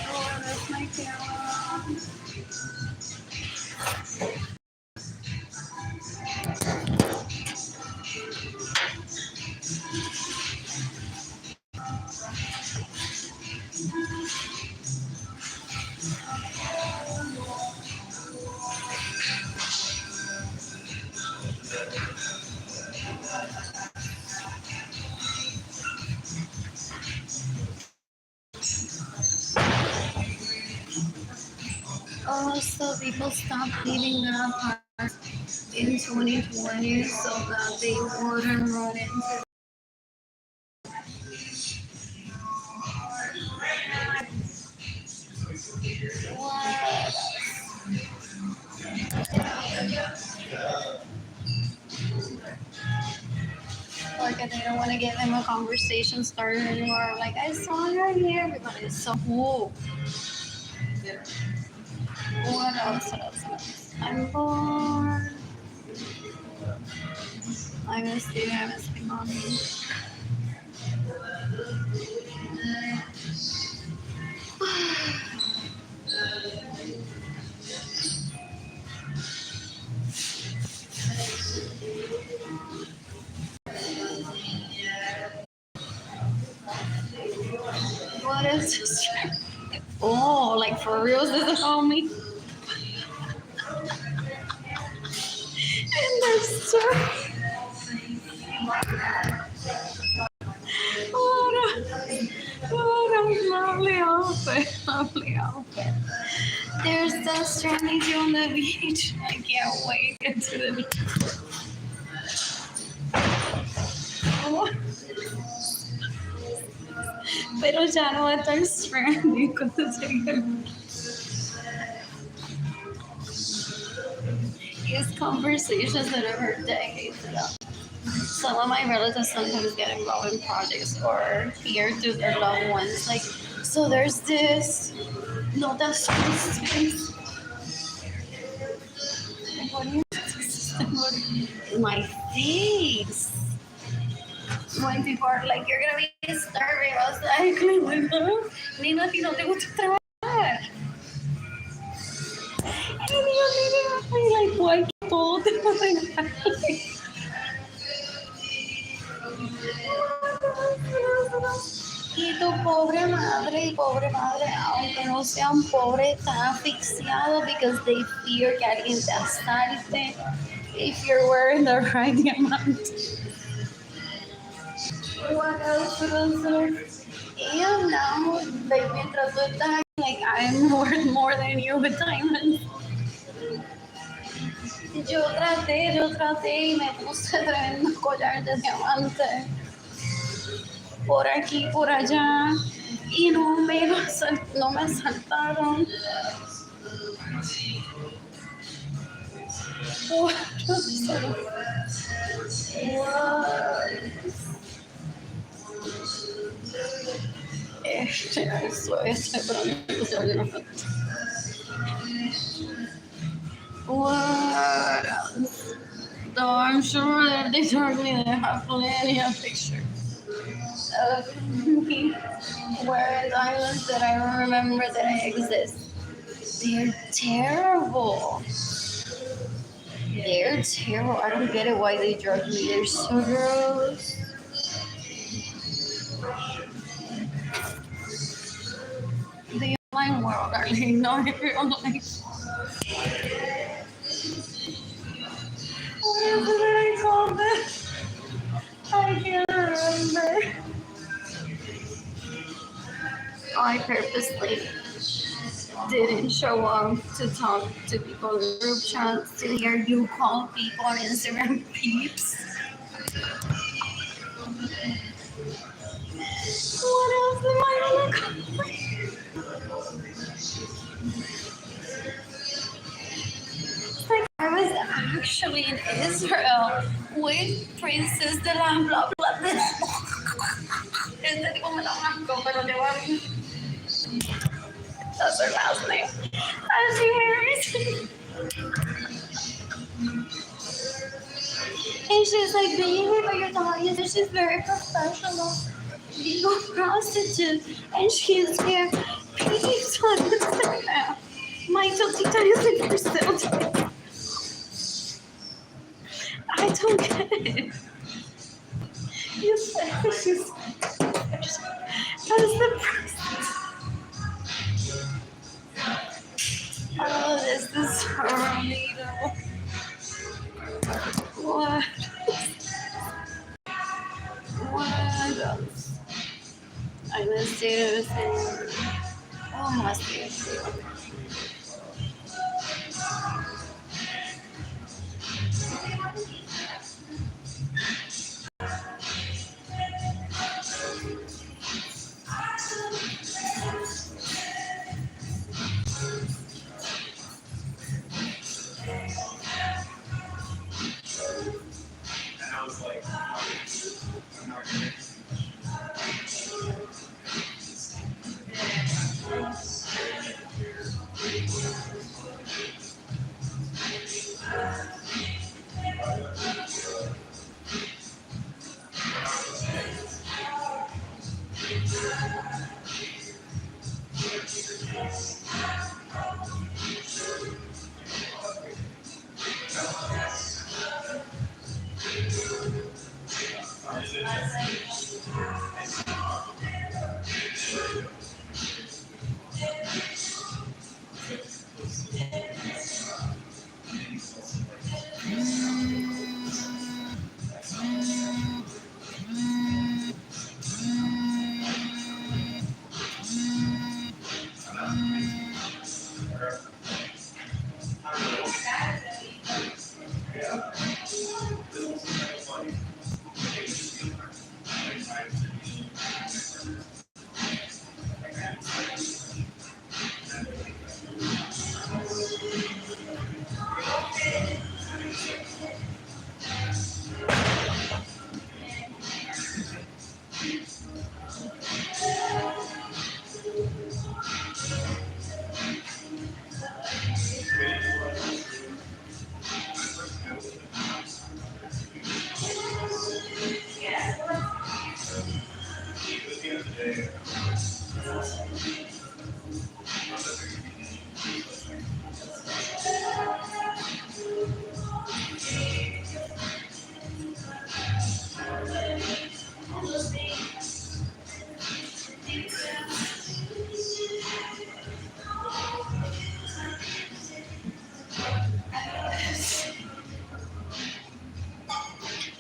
Oh, that's my camera. Oh, so people stop leaving their apartments in 2020 so that they wouldn't run into. What? and they don't want to get them a conversation started anymore. Like, I saw her here, everybody's so cool. What else? What else? What else? I'm bored. I miss you. I miss my mommy. What is this? Oh, like for real, this is on me. And there's so what a lovely outfit, lovely outfit. There's the serenity on the beach. I can't wait to get to the beach. Oh. Pero ya no va a estar stranded cuando llegue el These conversations that I've heard decades ago. Some of my relatives sometimes get involved in projects or hear through their loved ones. Like, so there's this. No, that's just what do you my face. When people are like, you're gonna be starving, I was like, no, Nina, si no te gusta trabajar. Y digo, like, ¿cuál todo te va a regalar? Y tu pobre madre, aunque no sean pobres, están asfixiados because they fear que alguien te asalte if you're wearing the right amount. What else? And now, like, mientras tú estás, like, I'm worth more than you with diamonds. Yo traté y me puse tremendo collar de diamante. Por aquí, por allá. Y no me asaltaron. What? What else? Though I'm sure that they told me they have plenty of pictures of me wearing diamonds that I don't remember that I exist. They're terrible. They're terrible. I don't get it why they drug me. They're so gross. The online world, Arlene, not every online. What is it that I called this? I can't remember. I purposely didn't show up to talk to people in group chats to hear you call people on Instagram peeps. What else am I gonna call? Like, I was actually in Israel with Princess de la blah blah blah. Este tipo me lo marcó, pero le voy a... That's her last name. And she marries me. And she's like, baby, but your daughter is, she's very professional. Legal prostitute. And she's here. Please on Instagram. My Totita isn't for sale. I don't get it. You said she's... That is the person. Oh, this is horrible. What? What else? I must do this thing. Oh, must be.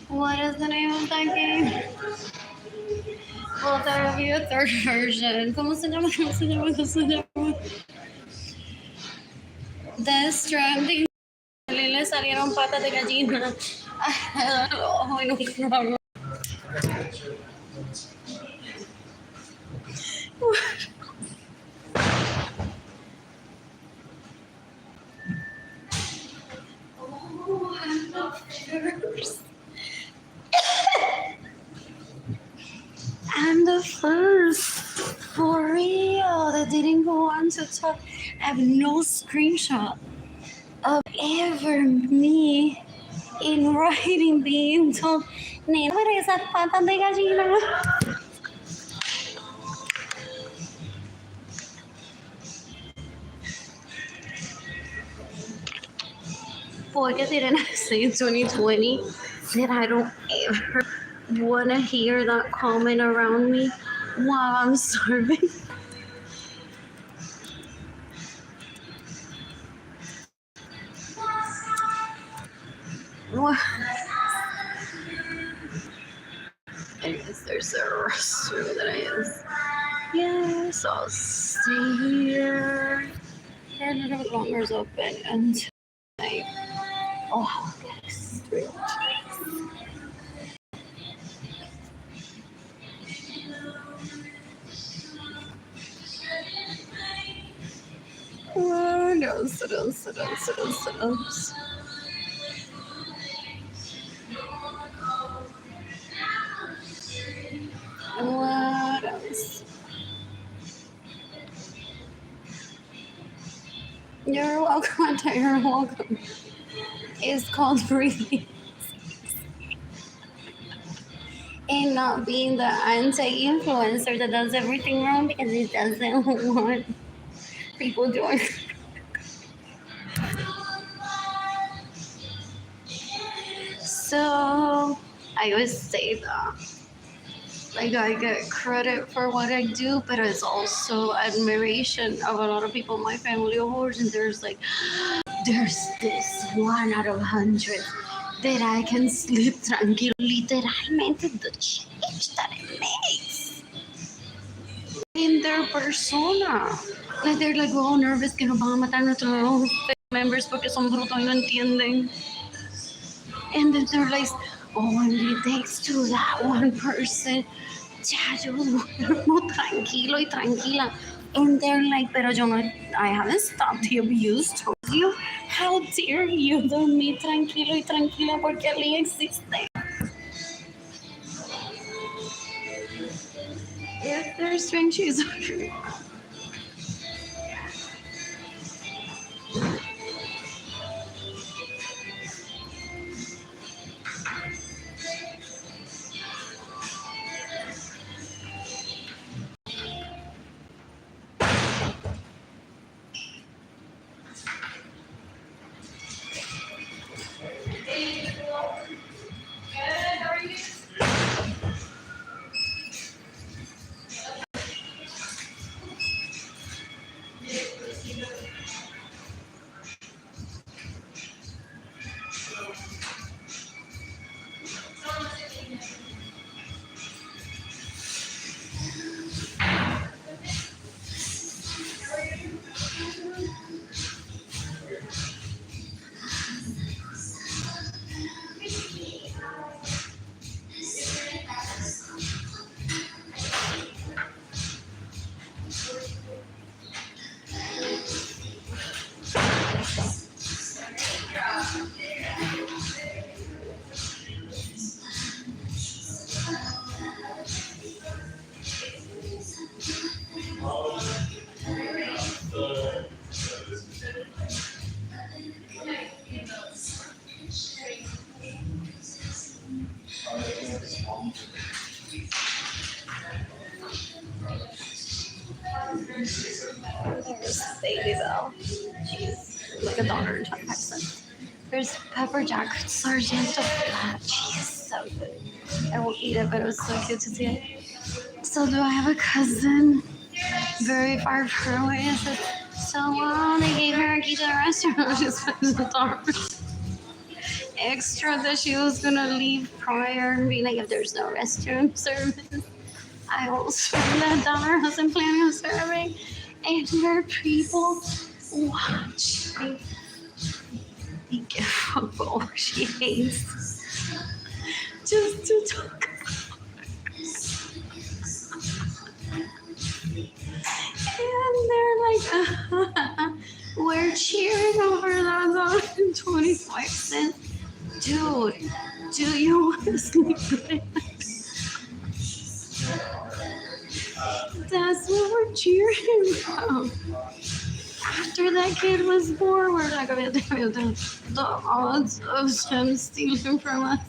What is the name of that game? Well, there will be a third version. ¿Cómo se llama? ¿Cómo se llama? ¿Cómo se llama? Death Stranding. Le salieron patas de gallina. Ay, no. I'm the first, for real, that didn't go on to talk. I have no screenshot of ever me in writing being told, Nena, pero esas patas de gallina. Porque didn't I say in 2020 that I don't ever want to hear that comment around me while I'm starving? What? I guess there's a restroom that I use. Yes, I'll stay here. And the longer open until night. Oh, that's great. Oh, no, sit down. What else? You're welcome, you're welcome. It's called breathing. And not being the anti-influencer that does everything wrong because it doesn't want people doing. So I always say that. Like I get credit for what I do, but it's also admiration of a lot of people in my family of origin. There's this 1 out of 100 that I can sleep tranquilo. Literalmente the change that it makes in their persona. Like they're like, oh, nervous que nos van a matar nuestros members porque son brutos y no entienden. And then they're like, oh, and it takes to that one person. Ya, yo duermo tranquilo y tranquila. And they're like, pero yo no, I haven't stopped the abuse. Told you, how dare you dormir tranquilo y tranquila porque Ali existe. If there's strange shoes. Baby Bell. She's like a daughter in Texas. There's pepper jack sergeant of flat. She's so good. I won't eat it, but it was so cute to see it. So do I have a cousin very far away? I said, so they gave her a key to the restaurant. She's $5 extra that she was gonna leave prior and be like, if there's no restroom service, I will spend that dollar I wasn't planning on serving. And where people watch me give a bowl she hates just to talk about and they're like, we're cheering over that $1.25. Dude, do you want to sleep good? That's what we're cheering about. After that kid was born, we're like, the odds of him stealing from us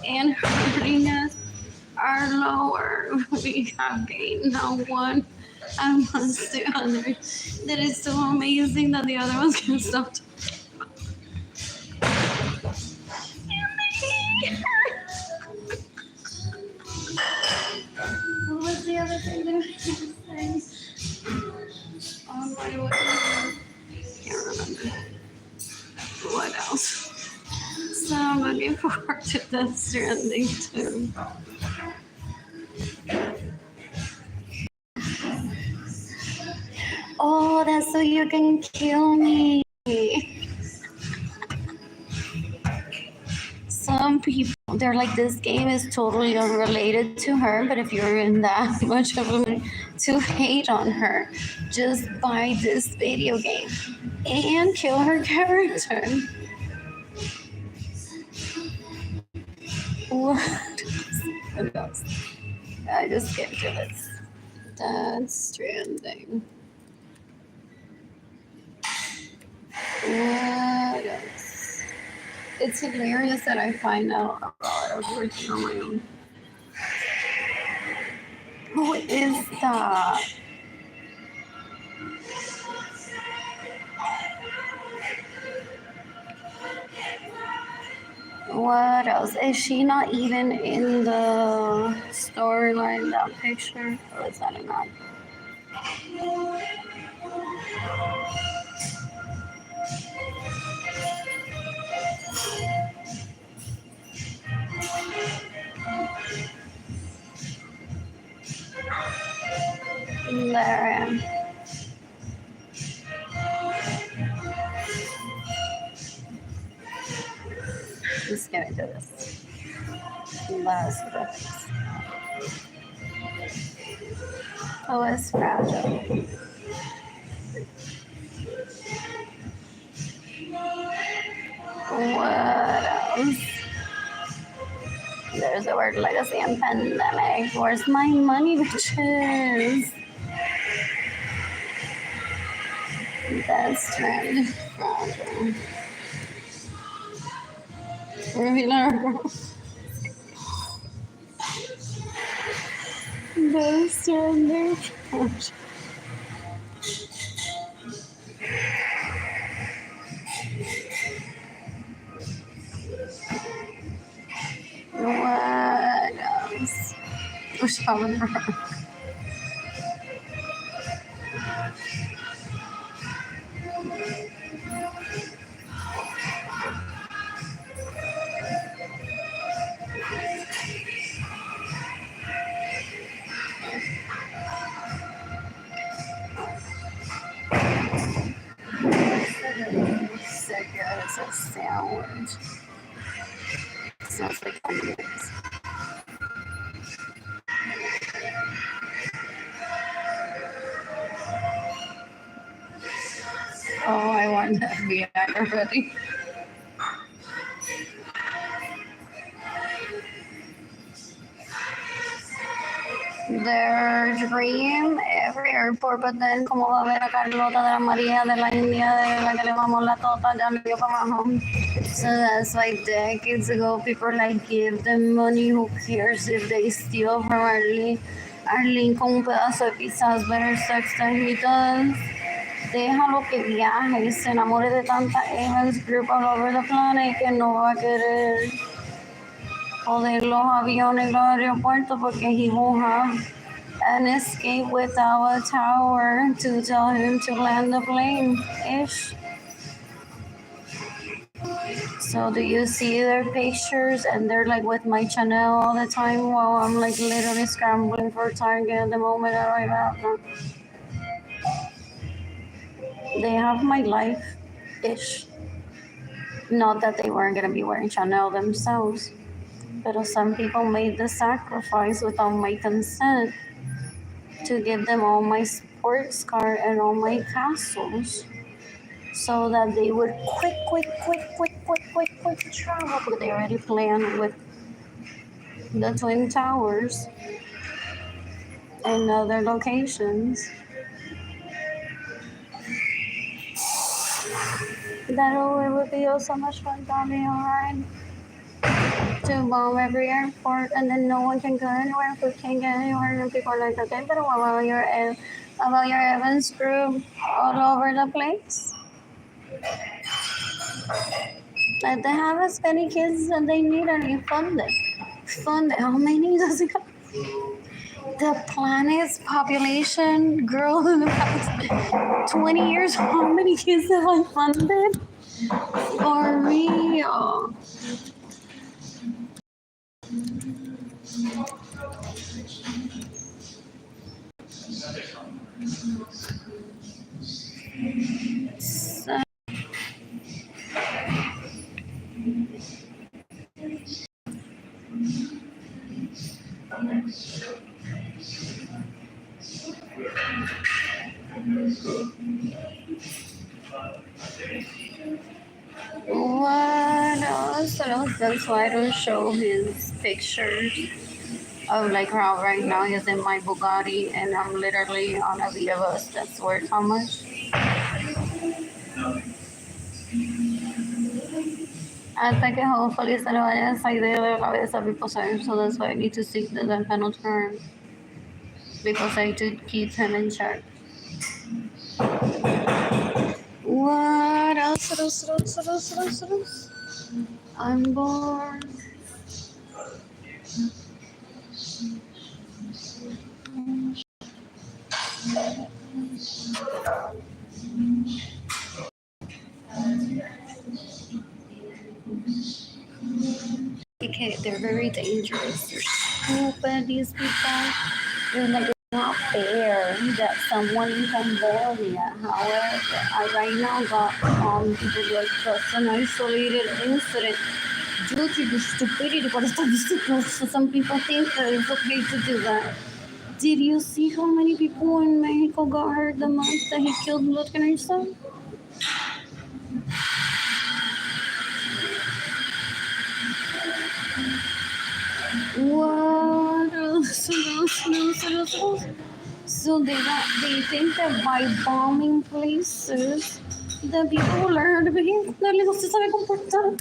and hurting us are lower. We have gained now one amongst the others. That is so amazing that the other ones can stop talking. What was the other thing that I was going to say? On my way. Can't remember. What else? So I'm looking forward to Death Stranding too. Oh, that's so you can kill me. Some people, they're like, this game is totally unrelated to her, but if you're in that much of a mood to hate on her, just buy this video game and kill her character. What else? I just skipped to this. Death Stranding. What else? It's hilarious that I find out about I was working on my own. Who is that? What else? Is she not even in the storyline, that picture? Or is that enough? There I am. Just get into this. Last breath. Oh, it's fragile. What else? There's the word legacy and pandemic. Where's my money, bitches? That's trend. That's trend. What else? It's a sandwich. It smells like onions. Oh, I want the FBI already. Their dream every airport, but then como va a ver a Carlota de la María de la India de la que le vamos la tota ya me dio para abajo. So that's like decades ago. People are like, give them money. Who cares if they steal from Arlene? Arlene con un pedazo de pizza has better sex than he does. Déjalo que viaje y se enamore de tanta Evans group all over the planet que no va a querer joder los aviones y los aeropuertos porque he won't have an escape without a tower to tell him to land the plane ish. So do you see their pictures and they're like with my Chanel all the time while I'm like literally scrambling for Target at the moment that I have them. They have my life ish. Not that they weren't gonna be wearing Chanel themselves, but some people made the sacrifice without my consent to give them all my sports car and all my castles so that they would quick travel because they already planned with the Twin Towers and other locations. It would be oh so much fun, Tommy, alright? To bomb every airport and then no one can go anywhere, food can't get anywhere, and people are like, okay, but what about your Evans group all over the place? Like they have as many kids and they need any funding. How many does it have? The planet's population grew in the past 20 years. How many kids have I funded? For real. So, what else? That's why I don't show his pictures of like how right now he's in my Bugatti and I'm literally on a Via bus that's worth how much? Hasta que hopefully se le vaya esa idea de la cabeza because so that's why I need to seek the final term because I did keep him in check. What else? I'm bored. Okay, they're very dangerous. They're stupid, these people. They're like, it's not fair that someone in Cambodia, however, I right now got like just an isolated incident due to the stupidity, but some people think that it's okay to do that. Did you see how many people in Mexico got hurt the month that he killed Lieutenant son? What else? So they think that by bombing places, the people will learn to behave. No se sabe comportar.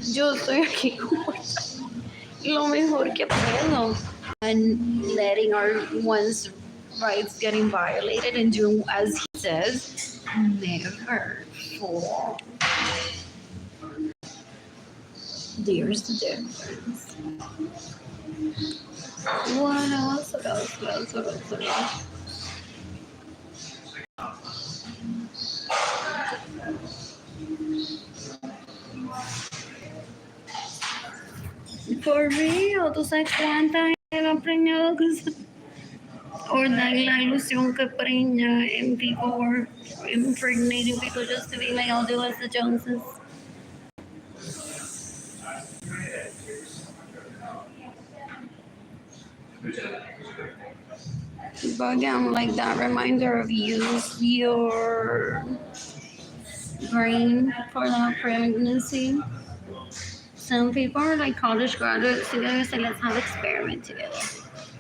Yo estoy aquí comportando lo mejor que puedo. And letting our one's rights getting violated and doing as he says, never fall. There's the difference. What else? For real, ¿tú sabes cuánta gente ha preñado? Or like la ilusión que preña and people were impregnating people just to be like, I'll do as the Joneses. But again, like that reminder of use your brain for that pregnancy. Some people are like college graduates together, so let's have experiment together.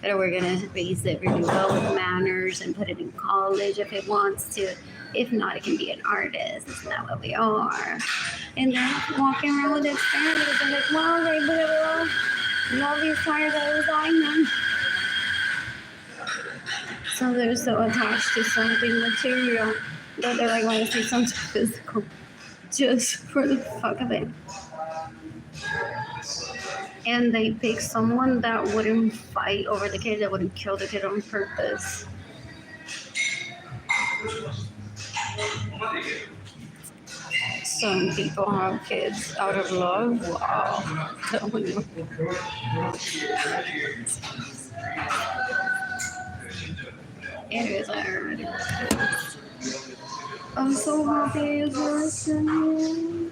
But we're gonna base it really well with manners and put it in college if it wants to. If not, it can be an artist. It's not what we are. And then walking around with experiments and like, well, they love these tires that was dying them. So they're so attached to something material that they're like, want to see something physical just for the fuck of it. And they pick someone that wouldn't fight over the kid, that wouldn't kill the kid on purpose. Some people have kids out of love. Wow. Anyways, I already. I'm so happy it's working.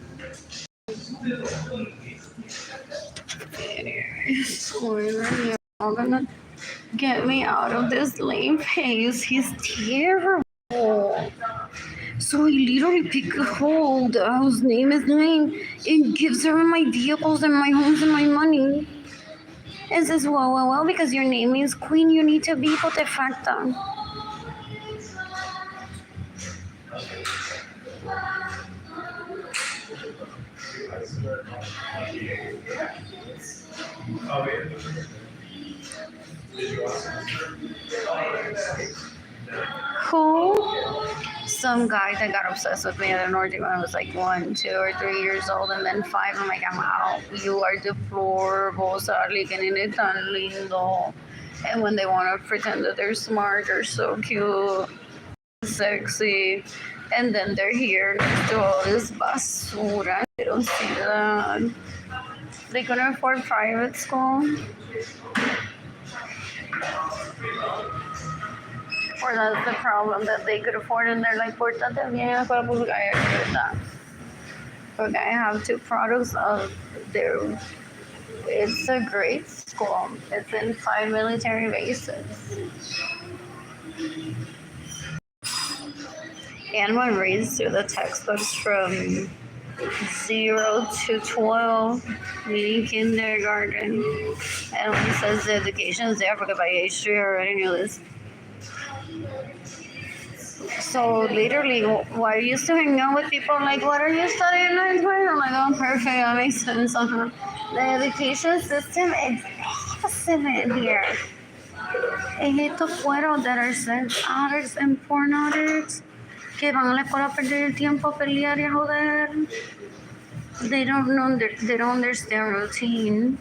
Anyways, I'm gonna get me out of this lame phase. He's terrible. So he literally picked a hold whose name is mine and gives her my vehicles and my homes and my money. And says, well, because your name is Queen, you need to be putefacta. Who? Some guy that got obsessed with me at an orgy when I was like 1, 2, or 3 years old, and then 5, I'm like, I'm out. You are deplorable, Sarli, que nene tan lindo. And when they want to pretend that they're smart or so cute, sexy, and then they're here next to all this basura. They don't see that. They couldn't afford private school. Or that's the problem, that they could afford it and they're like, portate bien, para publicar that. Okay, I have 2 products of their. It's a great school. It's in 5 military bases. And one reads through the textbooks from 0 to 12, meaning kindergarten. And when it says the education is there, because by age 3 I already knew this. So literally, why I used to hang out with people like, what are you studying next grade? I'm like, oh, perfect, that makes sense. The education system is excellent here. Es estos cueros that are sex addicts and porn addicts que van a la escuela a perder el tiempo a pelear y a joder. They don't understand routine.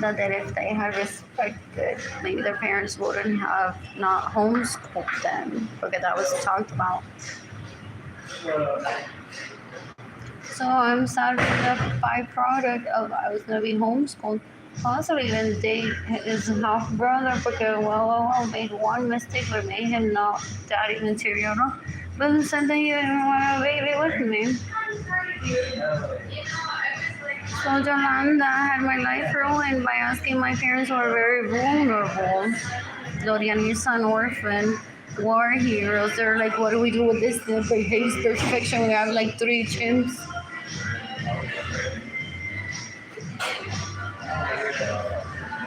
That if they had respected, maybe their parents wouldn't have not homeschooled them, because that was talked about. So I'm sad for the byproduct of I was gonna be homeschooled. Possibly even date his half brother, because well, made one mistake, but made him not daddy material. But instead they didn't want a baby with me. So Yolanda had my life ruined by asking my parents, who are very vulnerable. Dorian, your son, orphan, war heroes. They're like, what do we do with this? They hate their fiction. We have like 3 chimps.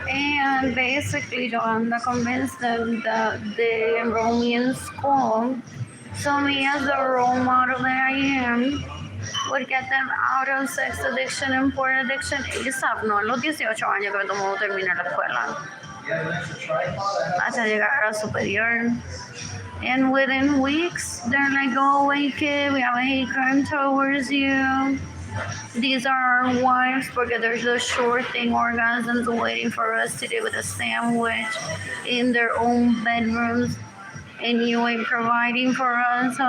And basically, Yolanda convinced them that they enroll me in school. So me, as the role model that I am, would get them out of sex addiction and porn addiction ASAP, no a los 18 años que me tomó terminar la escuela, hasta llegar a superior. And within weeks, they're like, go away, kid, we have a hate crime towards you. These are our wives, because there's a sure thing orgasms waiting for us today with a sandwich in their own bedrooms, and you ain't providing for us, so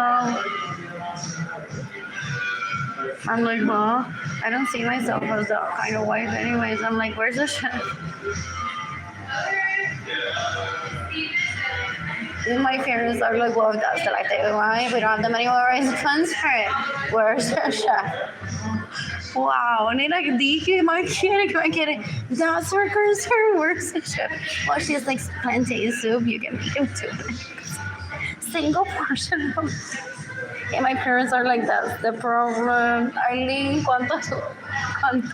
I'm like, well, I don't see myself as that kind of wife anyways. I'm like, where's the chef? And my parents are like, well, if that's the life they want, we don't have the money, we'll raise funds for it. Where's the chef? Wow, and then like, dije, my kid, that's her concern, where's the chef? Well, she's like, plantain soup, you can make him too. Single portion of. And my parents are like, that's the problem. Arlene, ¿cuánto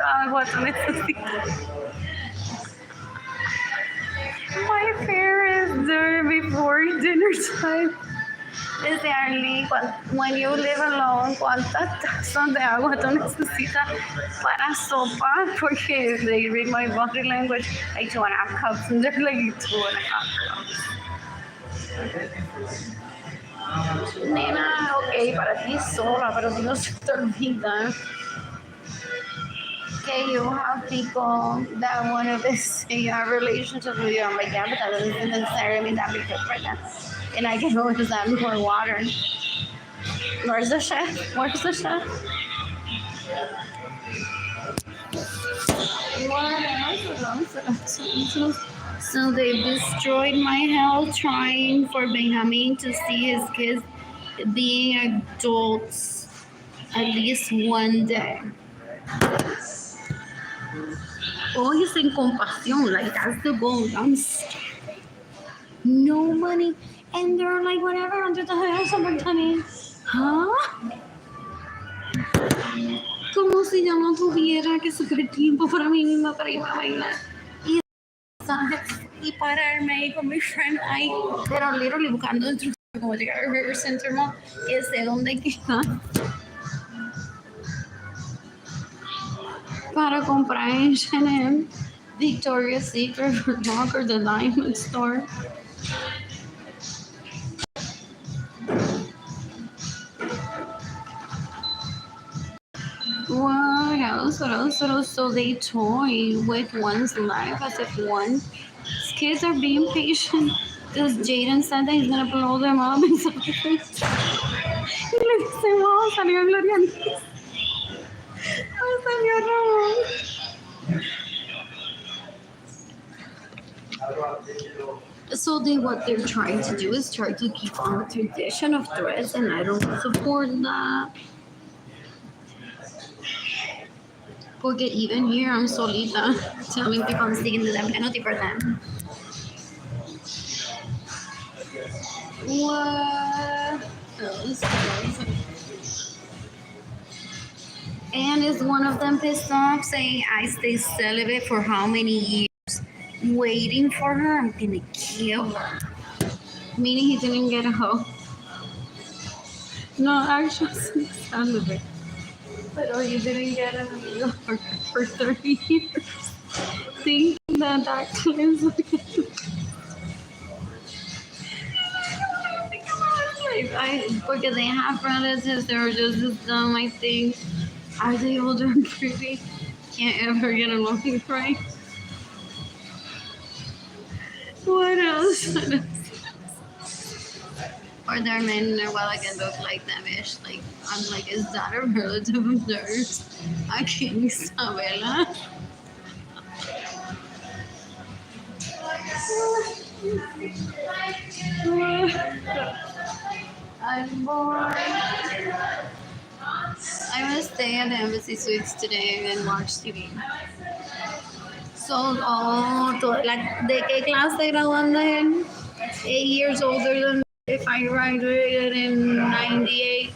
agua tú necesitas? My parents do it before dinner time. They say, Arlene, when you live alone, ¿cuántas tazas de agua tú necesitas para sopa? Porque they read my body language, like 2.5 cups, and they're like 2.5 cups. Nena, ok, para ti sola, pero si no se te olvida que you have people that want to say a relationship with you. I'm like, yeah, but that doesn't necessarily mean that we cook right now. And I can always add more water. Where's the chef? Where's the chef? So they destroyed my health trying for Benjamin to see his kids being adults at least one day. Always in compasión, like that's the goal. I'm scared. No money. And they're like, whatever, under the house, somebody. Huh? Como si yo no tuviera que sacar tiempo para mí misma para ir a bailar. Y pararme ahí con mi friend ahí. Pero literally buscando dentro como llegar al River Center Mall. Ese donde queda. Para comprar en H&M, Victoria's Secret, Rock or the Diamond Store. What else? So they toy with one's life as if one's kids are being patient. Because Jaden said that he's gonna blow them up and something. Y le dice, wow, salió Gloria. Salió Ramón. So what they're trying to do is try to keep on the tradition of threads, and I don't support that. Porque even here I'm solita telling people I'm sticking to them penalty for them. What else? And is one of them pissed off saying I stay celibate for how many years waiting for her? I'm gonna kill her. Meaning he didn't get a hoe. No, actually he's celibate. But oh, you didn't get an amigo for 30 years. Thinking that cleanse because they have relatives, they're just as dumb, I think. Are they older and pretty? Can't ever get along right. What else? Or their men are well, I can look like them-ish. Like, I'm like, is that a relative of theirs? I can't Isabella. I'm bored. I'm gonna stay at the Embassy Suites today and watch TV. So, like, ¿de qué clase graduan de él? 8 years older than if I graduated in 98.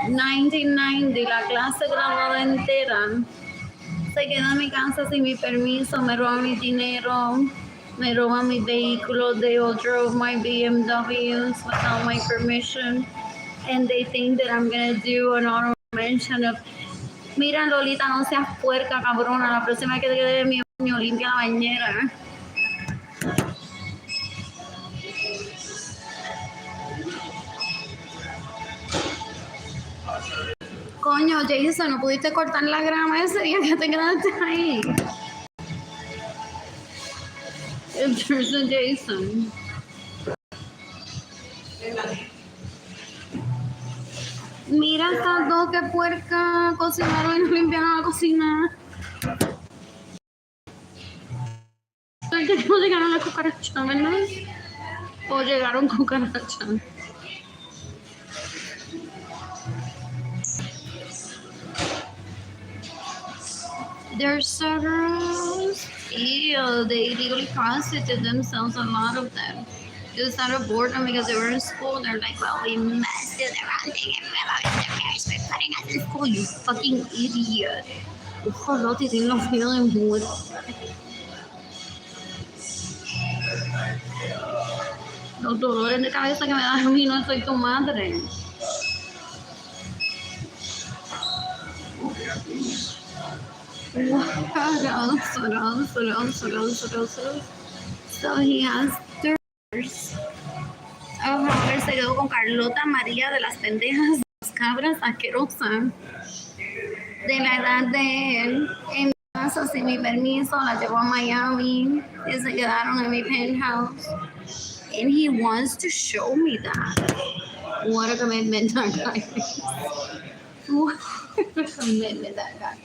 1990, la clase graduada entera. Se queda en mi casa sin mi permiso, me roban mi dinero, me roban mis vehículos. They all drove my BMWs without my permission. And they think that I'm gonna do an honorable mention of, mira Lolita, no seas puerca, cabrona, la próxima que te quede mi limpia la bañera. Coño, Jason, no pudiste cortar la grama ese día que te quedaste ahí. If there's a Jason. Mira estas dos que puerca cocinaron y no limpiaron la cocina. Que no llegaron las cucarachas, ¿verdad? O llegaron cucarachas. They're servers. Ew, they illegally prostituted themselves, a lot of them. Just out of boredom because they were in school. They're like, well, we must do the wrong thing and realize their parents were putting us in school, you fucking idiot. Ojalá te den los fieles en muerto. Los dolores de cabeza que me das a mí, no soy tu madre. What else? So he has thirst. Ajá, él se quedó con Carlota María de las pendejas, las cabras asquerosas, de la edad de él. En mi casa, sin mi permiso, la llevó a Miami y se quedaron en mi penthouse. And he wants to show me that. What a commitment that guy is. What a commitment that guy.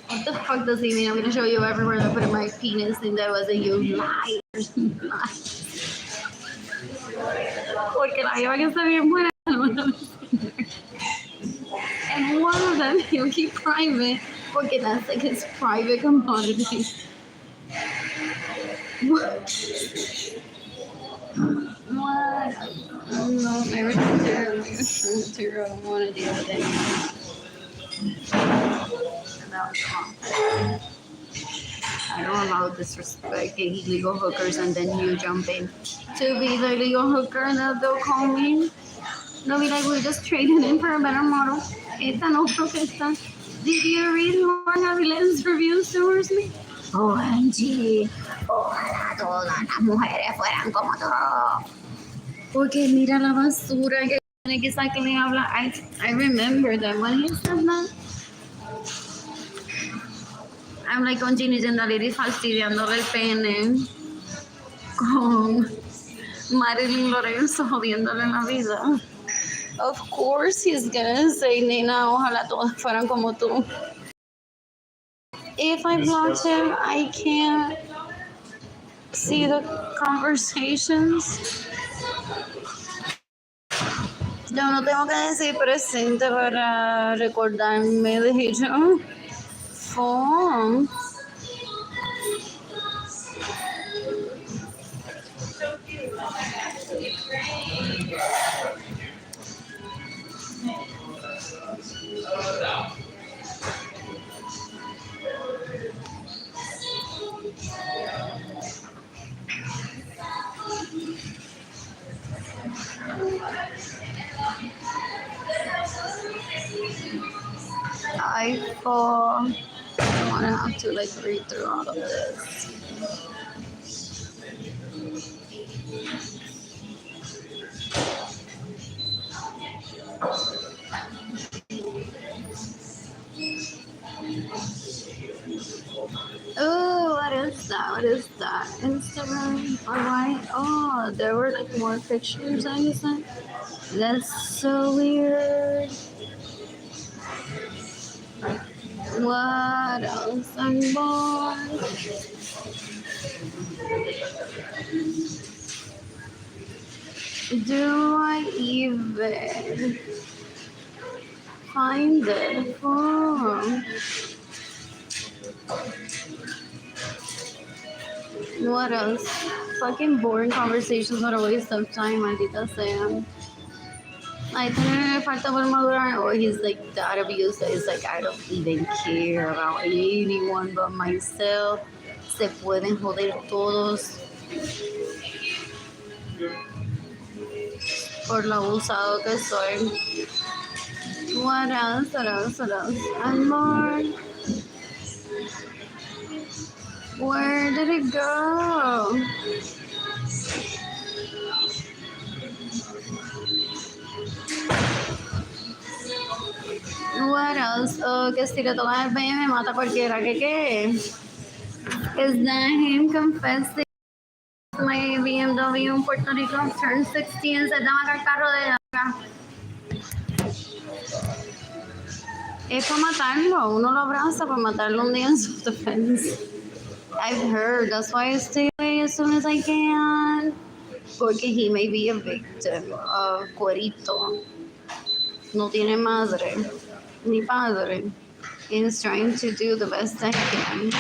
What the fuck does he mean? I'm gonna show you everywhere I put my penis and that was a you liars. Porque la lleva que está bien buena. And one of them he'll keep private porque that's like his private commodity. What? No, everything's zero. I don't want to deal with it. I don't allow disrespect illegal hookers and then you jump in to be the illegal hooker and they'll call me. They'll be like, we're just trading in for a better model. Esta no creo que esta. Did you read more Arlene's reviews towards me? OMG, ojalá todas las mujeres fueran como tú. Porque mira la basura que tiene que sacar le habla. I remember that when he said that. I'm like con Ginny Gendaliri fastidiándole el pene con Arlene Lorenzo jodiéndole la vida. Of course he's gonna say, nena, ojalá todas fueran como tú. If I blocked him, I can't see the conversations. Yo no tengo que decir presente para recordarme de ello. Phone. iPhone. I'm gonna have to like read through all of this. Oh, what is that? What is that? Instagram or why? Oh, there were like more pictures I sent. That's so weird. What else? I'm bored. Do I even find it? Oh. What else? Fucking boring conversations are a waste of time, maldita sea. I think falta por madurar. Or he's like that abuse that is like, I don't even care about anyone but myself. Se pueden joder todos. Por lo abusado que soy. What else? What else? What else? And more. Where did it go? What else? Oh, que si le tomas el baño me mata cualquiera. ¿Qué? Is that him confessing my BMW in Puerto Rico turned 16 se daba el carro de acá? Es para matarlo. Uno lo abraza para matarlo un día en su defense. I've heard. That's why I stay away as soon as I can. Porque he may be a victim of cuerito. No tiene madre ni padre. He's trying to do the best I can.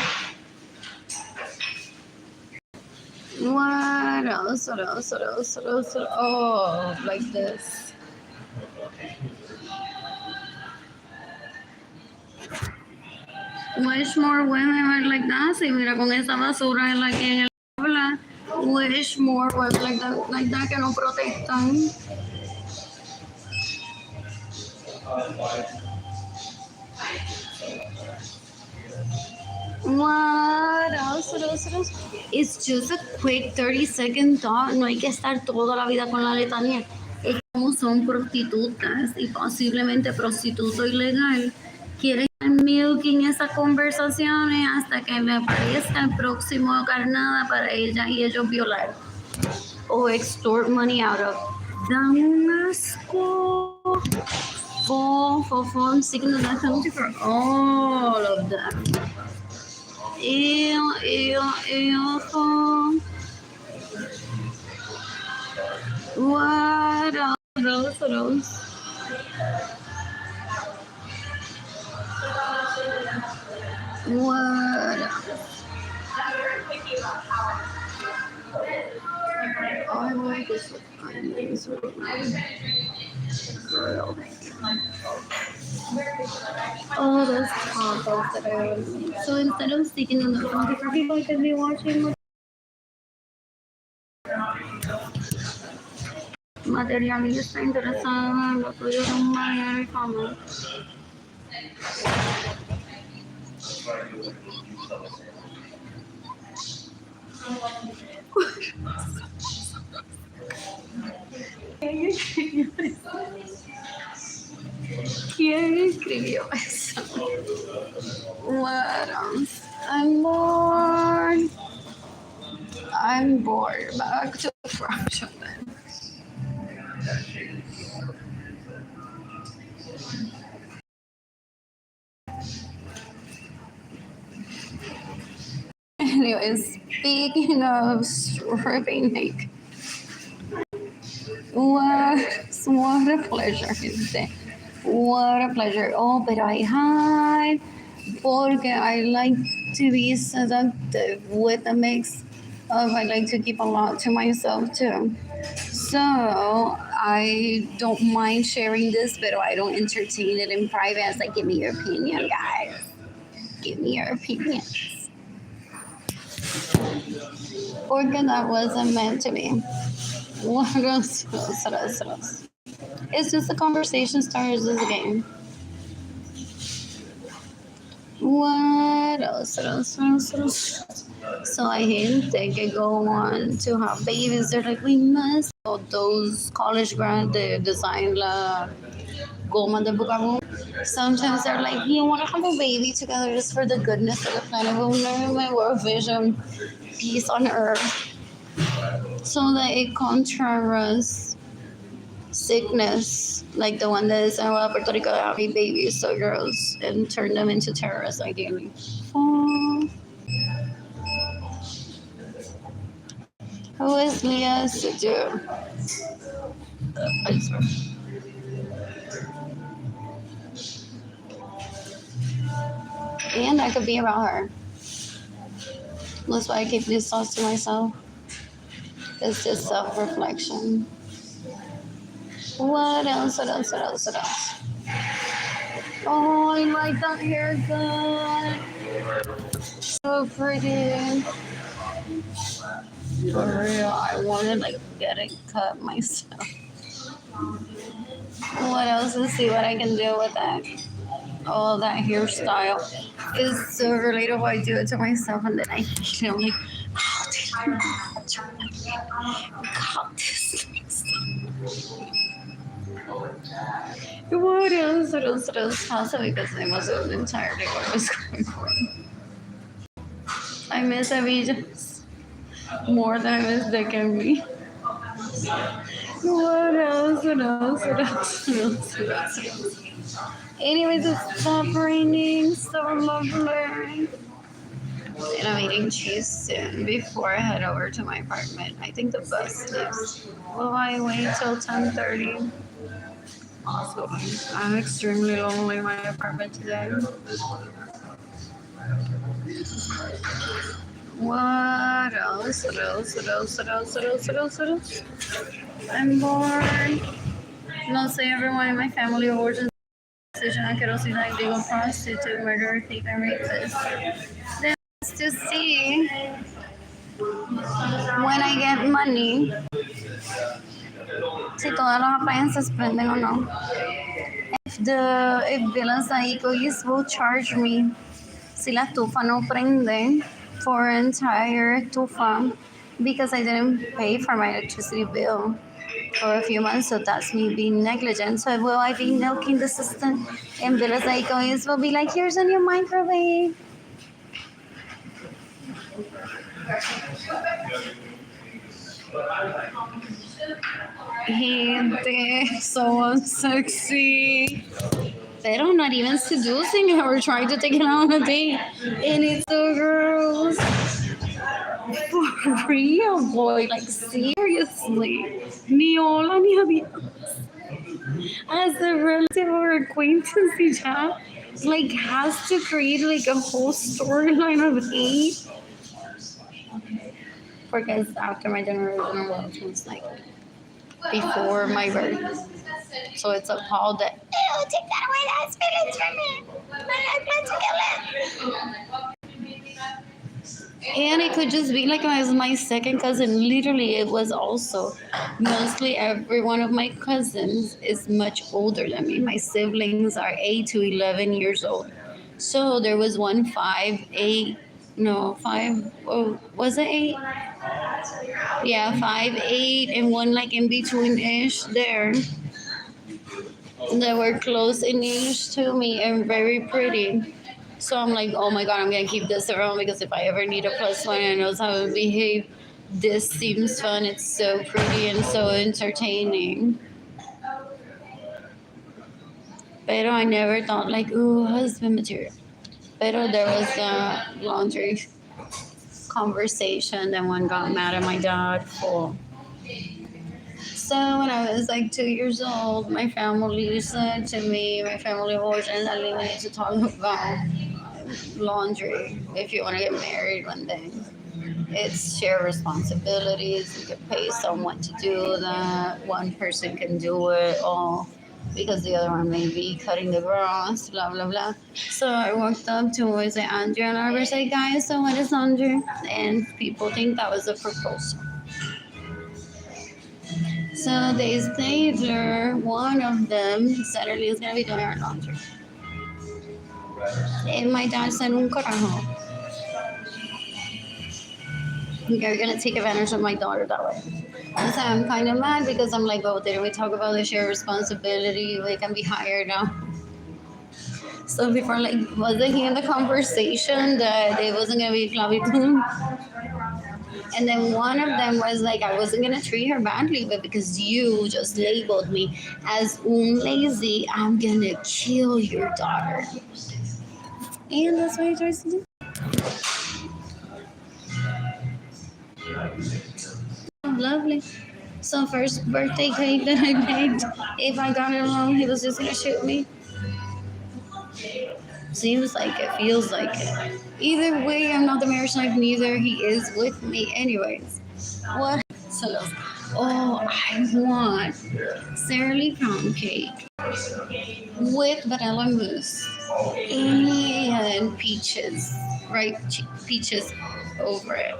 What else? What else? What else? What else? Oh, like this. Wish more women were like that. Si mira con esa basura en la que él habla. Wish more women like that que no protestan. What else? What else? It's just a quick 30-second thought. No hay que estar toda la vida con la letanía. Es como son prostitutas y posiblemente prostituto ilegal. Quieren milking esas conversaciones hasta que me aparezca el próximo carnada para ella y ellos violar o extort money out of. Da un asco. I'm seeking the death penalty for all of them. Ew. What else? What else? Oh, I like this girl. Oh, those tacos that I was. So instead of sticking on the phone for people, I could be watching materialista interesada en lo tuyo de un mayor y fama. ¿Quién escribió eso? What else? I'm bored. Back to the fraction then. Anyways, speaking of stripping naked, what a pleasure is that. What a pleasure. Oh, but I hide porque I like to be seductive with a mix of I like to keep a lot to myself too. So I don't mind sharing this, but I don't entertain it in private. It's like, give me your opinion, guys. Give me your opinions. Porque that wasn't meant to be. What else? It's just a conversation starter, it's just a game. What else? So hay gente que go on to have babies. They're like, we must. So those college grads, they design la goma de Bukavu. Sometimes they're like, you want to have a baby together just for the goodness of the planet. We'll learn my world vision, peace on earth. So that it contrasts sickness, like the one that is in Puerto Rico, having babies, so girls, and turn them into terrorists, ideally. Who is Leah Sadu? And I could be around her. That's why I keep these thoughts to myself. It's just self-reflection. What else? Oh, I like that haircut. So pretty. For real, I want to like get it cut myself. What else? Let's see what I can do with that. Oh, that hairstyle is so relatable. I do it to myself and then I hate it. I'm like, how did I got this? What else? Also, because I was entirely what I was going for. I miss Avillas more than I miss Dick and me. What else? Anyways, it's stopped raining, so lovely. And I'm eating cheese soon before I head over to my apartment. I think the bus leaves. Will I wait till 10:30? Also, I'm extremely lonely in my apartment today. What else? I'm bored. No sé, everyone in my family awards and decision I could also like legal prostitute, murderer, thief, and rapist. Then to see when I get money, si todas las appliances prenden o no. If Villas Aicos will charge me si la estufa no prende, for entire tufa because I didn't pay for my electricity bill for a few months, so that's me being negligent. So will I be milking the system? And Bill is like, always will be like, here's a new microwave. Gente, so unsexy. Pero not even seducing her or trying to take it out on a date. And it's so gross. For real, boy. Like, seriously. Ni hola, ni adios. As a relative or acquaintance, ya, like, has to create, like, a whole storyline of hate. Because after my generation, well, it was like before my birth. So it's appalled that, ew, take that away, that's feelings from me. I like to kill it. And it could just be like it was my second cousin. Literally, it was also mostly every one of my cousins is much older than me. My siblings are 8 to 11 years old. So there was one 5, 8, no, 5, oh, was it 8? Yeah, 5, 8, and one like in between ish there. They were close in age to me and very pretty. So I'm like, oh my god, I'm gonna keep this around because if I ever need a plus one and knows how to behave, this seems fun. It's so pretty and so entertaining. Pero I never thought like, ooh, husband material. Pero there was a laundry conversation. Then one got mad at my dad for. So when I was like 2 years old, my family said to me, my family unfortunately, we need to talk about laundry if you want to get married one day. It's shared responsibilities. You can pay someone to do that. One person can do it all because the other one may be cutting the grass, blah, blah, blah. So I walked up to was it Andrea and I were like, guys, so what is laundry? And people think that was a proposal. So days later, one of them said Arlene is going to be doing our laundry. And my dad said, un carajo. You're going to take advantage of my daughter that way. And so I'm kind of mad because I'm like, oh, didn't we talk about the shared responsibility? We can be hired now. So before, like, wasn't he in the conversation that it wasn't going to be clavitude? And then one of them was like, I wasn't going to treat her badly, but because you just labeled me as lazy, I'm going to kill your daughter. And that's what he tries to do. Lovely. So first birthday cake that I baked, if I got it wrong, he was just going to shoot me. Seems like it, feels like it. Either way, I'm not the marriage life, neither he is with me anyways. What? So, oh, I want Sara Lee pound cake with vanilla mousse and peaches, right? Peaches over it.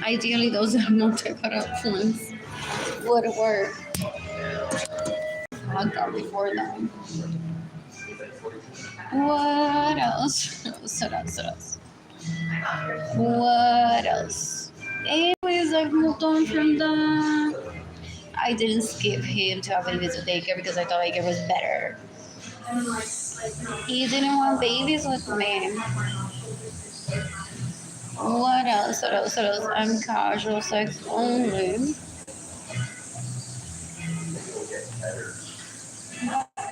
Ideally, those are multi-cut up ones would work. I thought before that. What else? What else? Anyways, I've moved on from that. I didn't skip him to have babies with daycare because I thought daycare was better. He didn't want babies with me. What else? I'm casual sex only.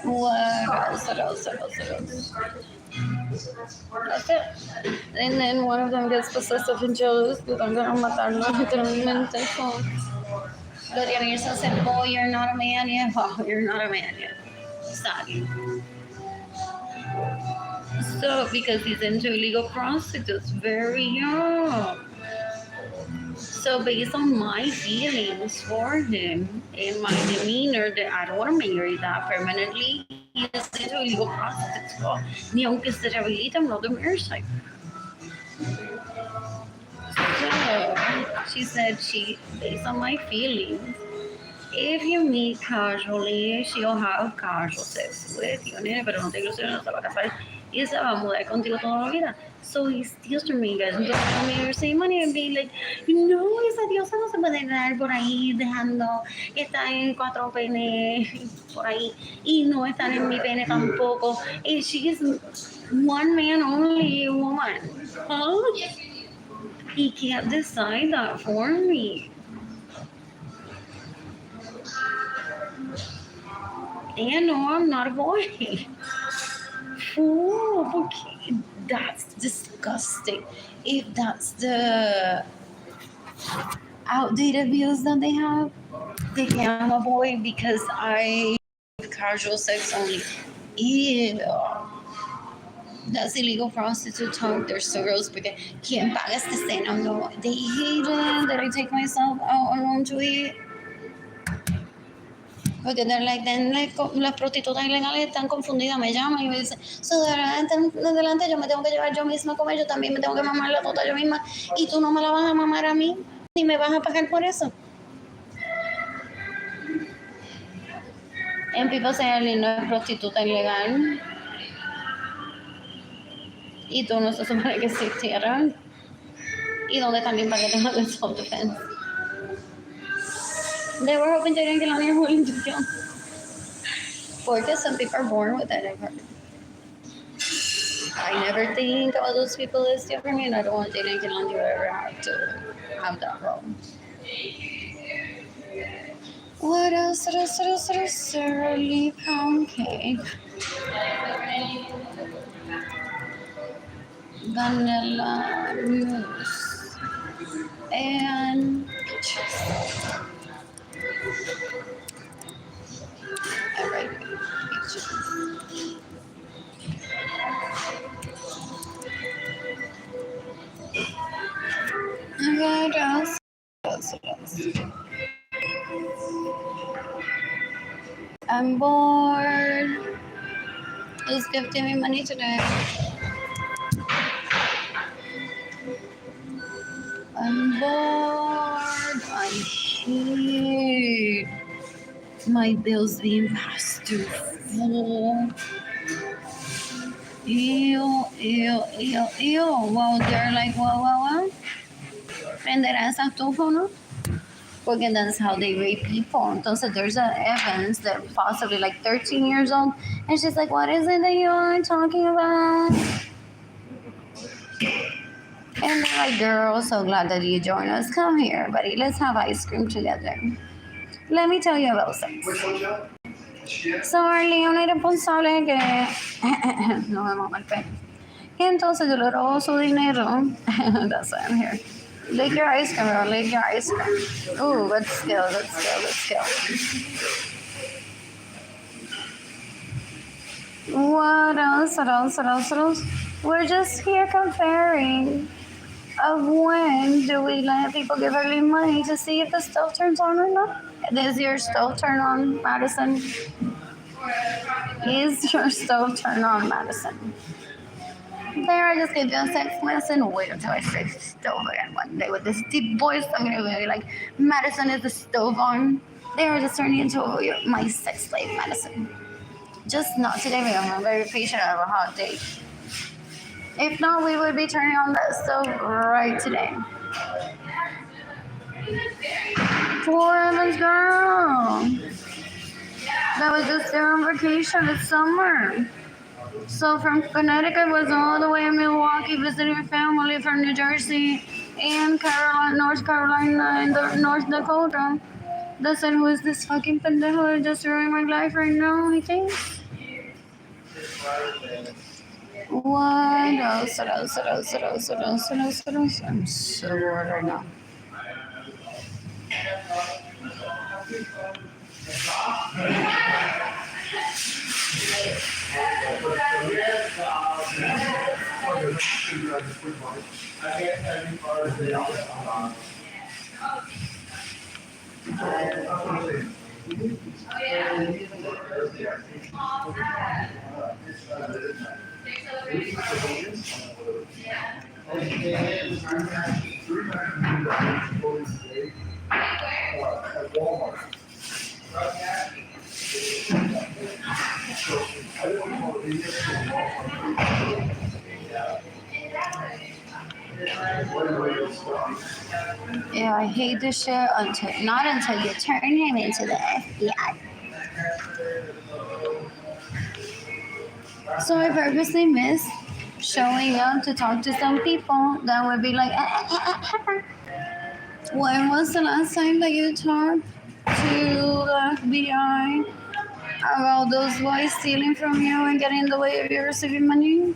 What else? That's it. And then one of them gets possessive and jealous because I'm gonna matarlo literalmente. So Gloria said, "Boy, you're not a man yet. Oh, you're not a man yet. Sorry." So because he's into illegal prostitutes, very young. So based on my feelings for him and my demeanor, that I don't want to marry that permanently. He is into illegal prostitutes. So, ni aunque se rehabilite, I'm not the marriage type. So she said based on my feelings, if you meet casually, she'll have casual sex with you, nene, pero no te ilusiones, no se va a casar y se va a mudar contigo toda la vida. So he steals from me, guys. Entonces, cuando me receive money, I'd be like, no, esa diosa no se puede dar por ahí dejando que está en 4 pene por ahí y no están en mi pene tampoco. And she is one man only woman. Huh? He can't decide that for me. And no, I'm not a boy. Oh, okay. That's disgusting. If that's the outdated views that they have, they can have a boy because I casual sex only. Ew. That's illegal prostitute talk. They're so gross porque ¿quién paga este cena? No, they hate it that I take myself out alone to eat. Porque they're like, then like, las prostitutas ilegales están confundidas, me llaman y me dicen, so de adelante yo me tengo que llevar yo misma a comer, yo también me tengo que mamar la tota yo misma y tú no me la vas a mamar a mí ni me vas a pagar por eso. And people say, Arlene no es prostituta ilegal y tú no se supone que existiera. ¿Y dónde están mis paquetes de self-defense? They were hoping they didn't get on your willing to kill. Porque some people are born with that. I never think about those people as different, and I don't want Jane and Kinlandi to ever have to have that problem. What else? Sarah Lee pound cake. Vanilla mousse. And peaches. Alright, peaches. What else? I'm bored. Who's gifting me money today? I'm bored. I hate my bills being passed to full. Ew. Well, they're like, well. Prenderá esa estufa, ¿no? Porque that's how they rape people. Entonces, there's a Evans that possibly like 13 years old, and she's like, what is it that you are talking about? And they're like, girl, so glad that you joined us. Come here, buddy. Let's have ice cream together. Let me tell you about sex. So, Arlene, una irresponsable que... no me mama el pelo. Y entonces yo le robo su dinero. That's why I'm here. Lick your ice cream, girl. Lick your ice cream. Ooh, let's go. What else? We're just here comparing of when do we let people give Arlene money to see if the stove turns on or not. Is your stove turn on, Madison? Is your stove turn on, Madison? There, I just gave you a sex lesson. Wait until I say stove again one day with this deep voice. I'm gonna be like, Madison, is the stove on? They are just turning into my sex slave, Madison. Just not today, because I'm very patient. I have a hot date. If not, we would be turning on that stove right today. Poor Evans girl. That was just there on vacation this summer. So from Connecticut was all the way in Milwaukee visiting family from New Jersey and North Carolina and North Dakota. They said, who is this fucking pendejo that just ruined my life right now, he thinks? What else? I'm so bored right now. Yeah, I hate this shit not until you turn him into the FBI. So I purposely miss showing up to talk to some people that would be like, when was the last time that you talked to the FBI about those boys stealing from you and getting in the way of you receiving money?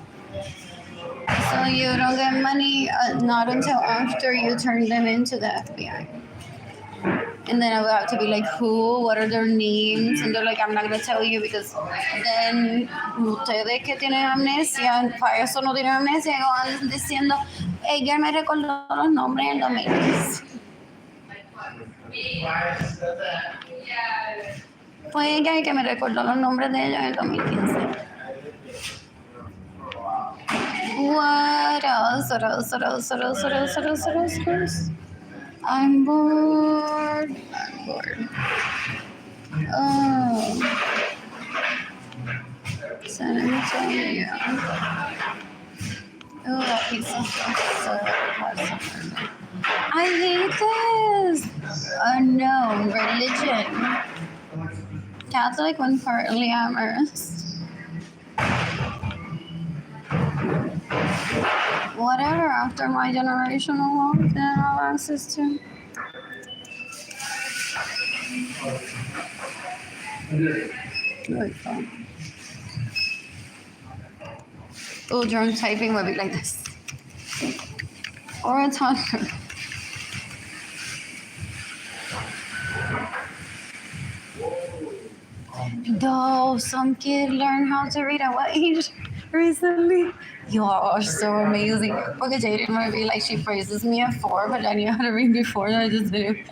So you don't get money not until after you turn them into the FBI. And then I would have to be like, who? What are their names? And they're like, I'm not going to tell you because then ustedes que tienen amnesia, para eso no tienen amnesia, van diciendo, ella me recordó los nombres en 2015. Fue ella que me recordó los nombres de ellos en 2015. What else? What else? What else? What else? What else? What else? What else? What else? I'm bored. I'm bored. Oh. San Antonio. Oh, that pizza is so hot. I hate this. No, religion. Catholic when partly amorous. Whatever, after my generational wealth and all access to. Really fun. Oh, drunk typing would be like this. Or a toddler. Though some kid learned how to read at what age recently? You're so amazing. Porque Jaden might be like, she praises me at 4, but I knew how to read before, I just didn't.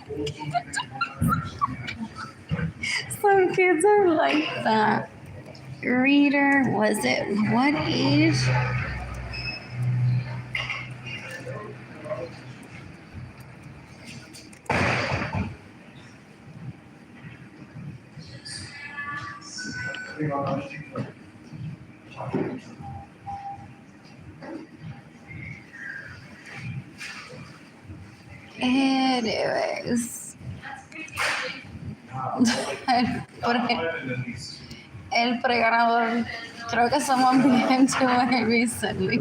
Some kids are like that. Reader, was it what age? Anyways. El preganador. Creo que someone began to it recently.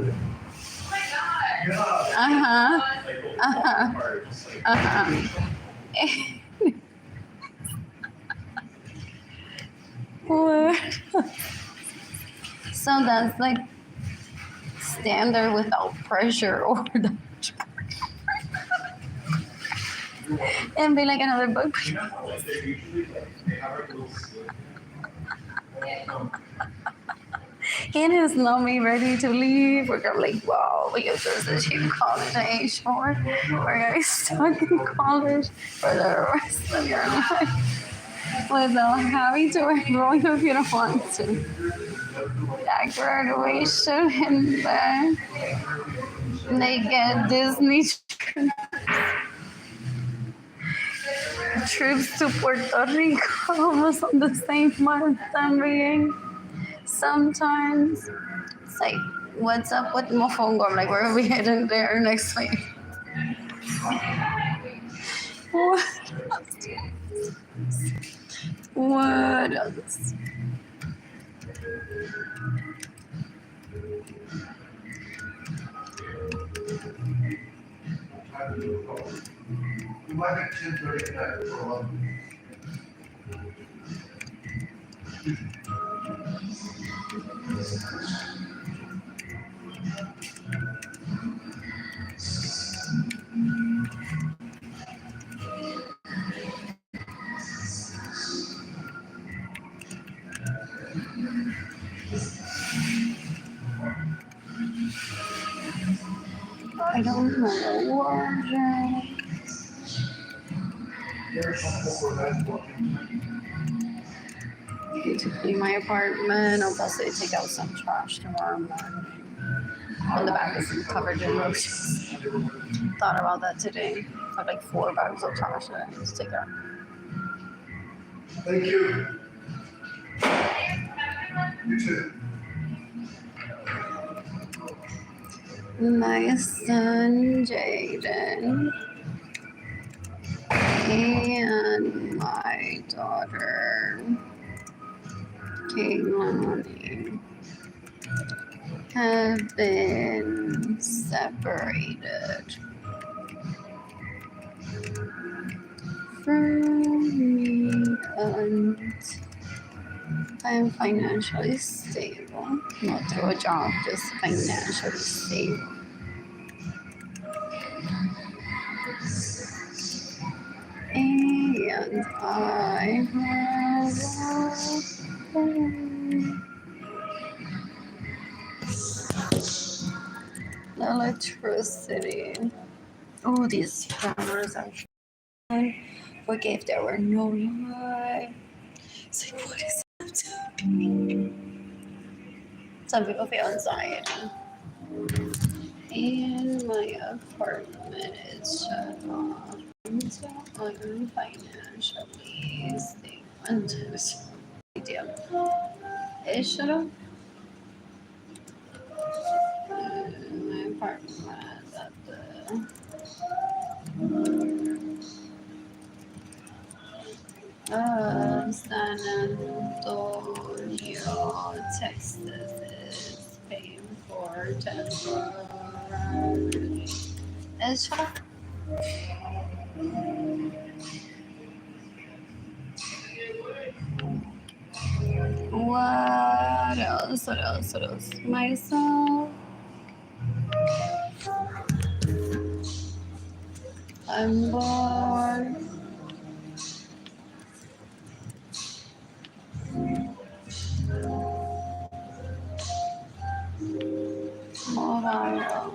What? So that's like standard without pressure or the and be like another book. And it's not me ready to leave. I'm like, wow, because there's a cheap college at age 4. We're gonna be stuck in college for the rest of your life without having to enroll if you don't want to. At graduation and then they get Disney trips to Puerto Rico almost on the same month también. Sometimes it's like, what's up with Mofongo? I'm like, where are we heading there next week? What else? I don't know water. Need to clean my apartment. I'll possibly take out some trash tomorrow morning. On the back is covered in roaches. Thought about that today. I have like 4 bags of trash that I need to take out. Thank you. You too. my son Jaden, and my daughter Kaylani have been separated from me, and I'm financially stable. Not through a job, just financially stable. And I have electricity. Oh, these cameras are fun. Forgive there were no light. It's like, what is happening? Some people feel anxiety. And my apartment is shut off until I'm financially stable. Until it's shut off. My apartment at the San Antonio, Texas is paying for temporary. It's shut off. What else? What else? What else? Myself. I'm bored. Ohio.